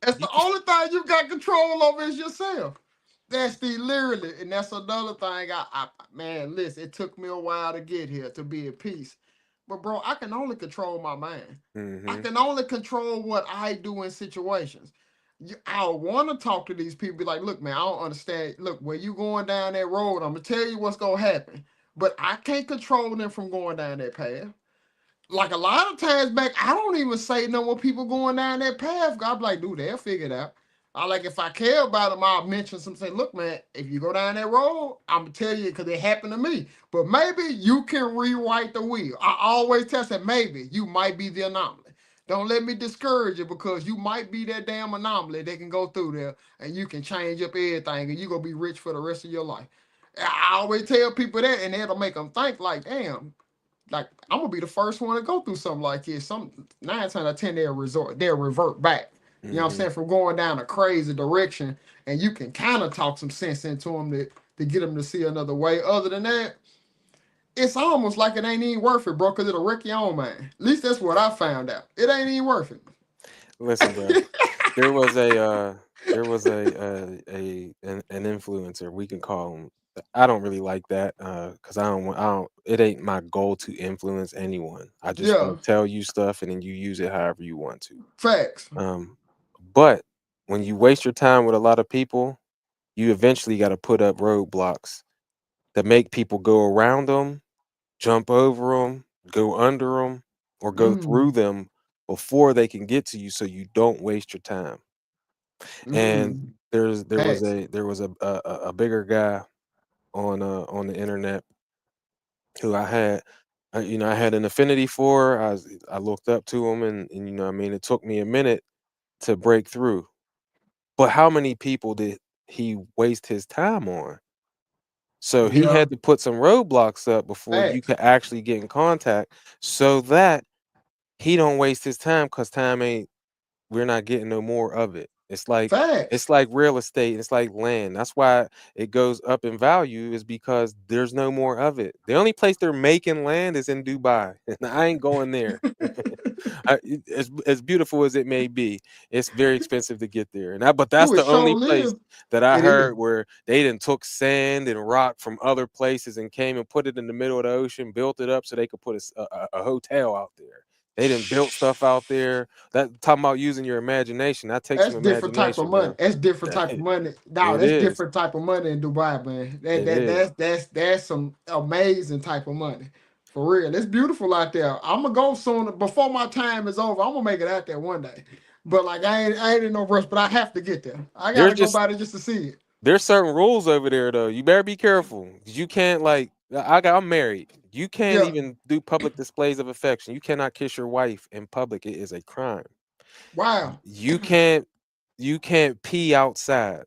That's the only thing you got control over is yourself. That's literally, and that's another thing. Man, listen, it took me a while to get here to be at peace. But bro, I can only control my mind. I can only control what I do in situations. I want to talk to these people, be like, look, man, I don't understand. Look, when you going down that road, I'm gonna tell you what's gonna happen. But I can't control them from going down that path. Like a lot of times back, I don't even say no more people going down that path. I'm like, dude, they'll figure it out. I like if I care about them, I'll mention some. Say, look, man, if you go down that road, I'm gonna tell you because it happened to me. But maybe you can rewrite the wheel. I always tell that maybe you might be the anomaly. Don't let me discourage you because you might be that damn anomaly that can go through there and you can change up everything and you're gonna be rich for the rest of your life. I always tell people that, and that'll make them think like, damn, like I'm gonna be the first one to go through something like this. Some 9 times out of 10 they'll revert back. You know what I'm Mhm. saying? From going down a crazy direction, and you can kind of talk some sense into them to get them to see another way. Other than that, it's almost like it ain't even worth it, bro, because it'll wreck your own mind. At least that's what I found out. It ain't even worth it. Listen, bro. There was an influencer, we can call him. I don't really like that because I don't it ain't my goal to influence anyone. I just Yeah, want to tell you stuff and then you use it however you want to. facts. But when you waste your time with a lot of people, you eventually got to put up roadblocks that make people go around them, jump over them, go under them, or go through Mm, them before they can get to you, so you don't waste your time. And mm, facts. there was a bigger guy on the internet who I had an affinity for. I looked up to him, and you know what I mean, it took me a minute to break through. But how many people did he waste his time on? So he Yeah, had to put some roadblocks up before you facts. could actually get in contact so that he don't waste his time, because time ain't we're not getting no more of it. Facts. It's like real estate, it's like land. That's why it goes up in value, is because there's no more of it. The only place they're making land is in Dubai. And I ain't going there. As beautiful as it may be, it's very expensive to get there. But that's Ooh, it the sure only place live. that I It is. heard where they didn't took sand and rock from other places and came and put it in the middle of the ocean, built it up so they could put a hotel out there. They didn't built stuff out there. That talking about using your imagination. That takes That's some different type of imagination, money. bro. That's different type of It, money. No, it that's is. different type of money in Dubai, man. It is. That's some amazing type of money. For real. It's beautiful out there. I'm gonna go soon. Before my time is over, I'm gonna make it out there one day. But like I ain't in no rush, but I have to get there. I There's gotta go just by there just to see it. there's certain rules over there though. You better be careful. 'Cause you can't like I'm married. You can't Yeah. even do public displays of affection. You cannot kiss your wife in public. It is a crime. Wow. You can't pee outside.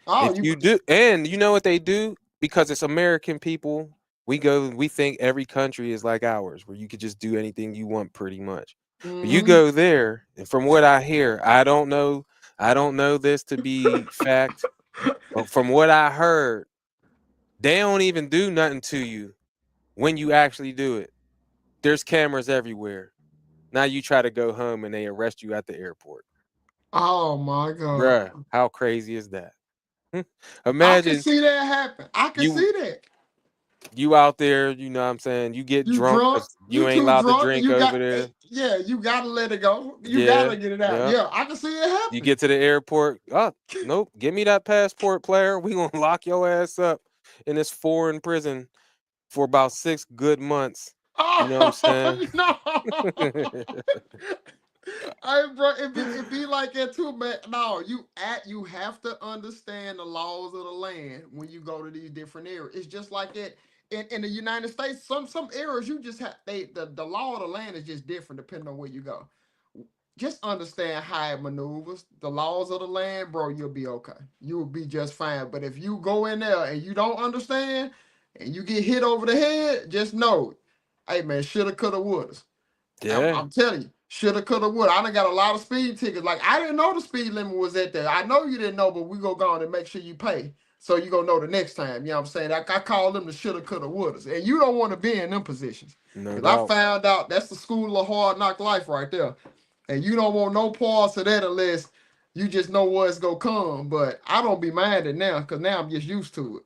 Oh, If you you do, and you know what they do? Because it's American people, we think every country is like ours, where you could just do anything you want pretty much. But you mm-hmm. go there, and from what I hear, I don't know this to be fact, but from what I heard, they don't even do nothing to you when you actually do it. There's cameras everywhere. Now you try to go home and they arrest you at the airport. Oh my God. Bruh, how crazy is that? I can Imagine see that happen. I can you see that. you out there, you know what I'm saying? You get You drunk drunk, because you you ain't too allowed to drunk, and drink you over got there. yeah, you gotta let it go. You Yeah, gotta get it out. yeah. Yeah, I can see it You happen. get to the airport. Oh, nope. Give me that passport, player. We gonna lock your ass up in this foreign prison for about 6 good months. You know what I'm saying? Oh no. Hey, bro, it be like that too, man. No, you have to understand the laws of the land when you go to these different areas. It's just like that in the United States. Some areas you just have the law of the land is just different depending on where you go. Just understand how it maneuvers, the laws of the land, bro. You'll be okay. You'll be just fine. But if you go in there and you don't understand and you get hit over the head, just know, hey man, shoulda, coulda, woulda. Yeah. I'm telling you, shoulda, coulda, woulda. I done got a lot of speed tickets. Like I didn't know the speed limit was at there. I know you didn't know, but we go on and make sure you pay. So you gonna know the next time. You know what I'm saying? I call them the shoulda, coulda, wouldas. And you don't want to be in them positions. No Because I doubt. found out that's the school of hard knock life right there. And you don't want no parts of that unless you just know what's gonna come. But I don't be minded now because now I'm just used to it.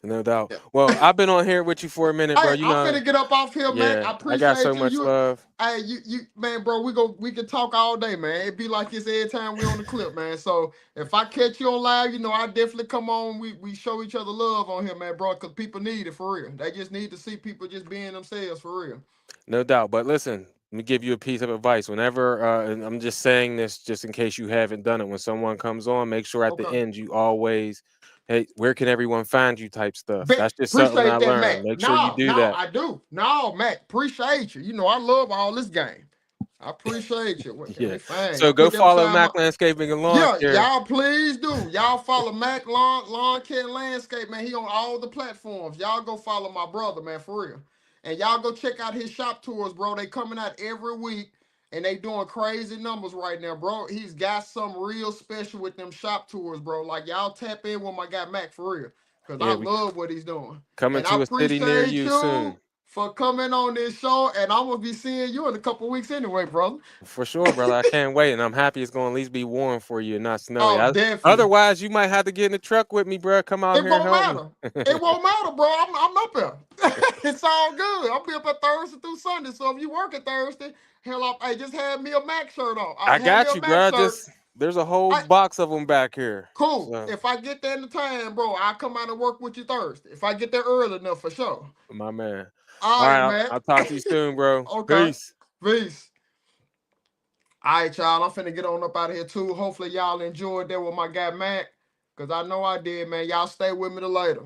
No doubt. Yeah. Well, I've been on here with you for a minute, bro. Hey, You I'm know, finna get up off here, man. yeah, I I got so appreciate you. much You, love. hey, you, man, bro. We can talk all day, man. It be like this every time we on the clip, man. So if I catch you on live, you know I definitely come on. We show each other love on here, man, bro. Cause people need it for real. They just need to see people just being themselves for real. No doubt. But listen, me give you a piece of advice. Whenever, and I'm just saying this just in case you haven't done it. When someone comes on, make sure at the Okay. end you always, hey, where can everyone find you? Type stuff. That's just something I Appreciate that, learned. Mac. Make sure you No, do no, that. I do. No, Mac, appreciate you. You know, I love all this game. I appreciate you. Where can Yeah. they find So you? go Put that follow beside my. Mac Landscaping and Lawn Yeah, Care. y'all please do. Y'all follow Mac Lawn Care and Landscape, man. He on all the platforms. Y'all go follow my brother, man, for real. And y'all go check out his shop tours, bro. They coming out every week. And they doing crazy numbers right now, bro. He's got some real special with them shop tours, bro. Like y'all tap in with my guy Mac for real. Cause I Yeah, we love what he's doing. coming And I to a city near appreciate you you soon. for coming on this show. And I'm gonna be seeing you in a couple weeks anyway, brother. For sure, brother. I can't wait, and I'm happy it's gonna at least be warm for you and not snowy. Oh, definitely. Otherwise, you might have to get in the truck with me, bro. Come out It here and won't help me. matter. It won't matter, bro. I'm up there. It's all good. I'll be up at Thursday through Sunday. So if you work at Thursday, hell up, hey, just have me a Mac shirt on. I Have me got a you, Mac bro. shirt. Just there's a whole I, box of them back here. cool. So, If I get there in the time, bro, I'll come out and work with you Thursday. If I get there early enough, for sure. my man. All All right, right, Mac. I'll talk to you soon, bro. Okay. Peace. Peace. All right, y'all. I'm finna get on up out of here too. Hopefully y'all enjoyed that with my guy Mac. Cause I know I did, man. Y'all stay with me till later.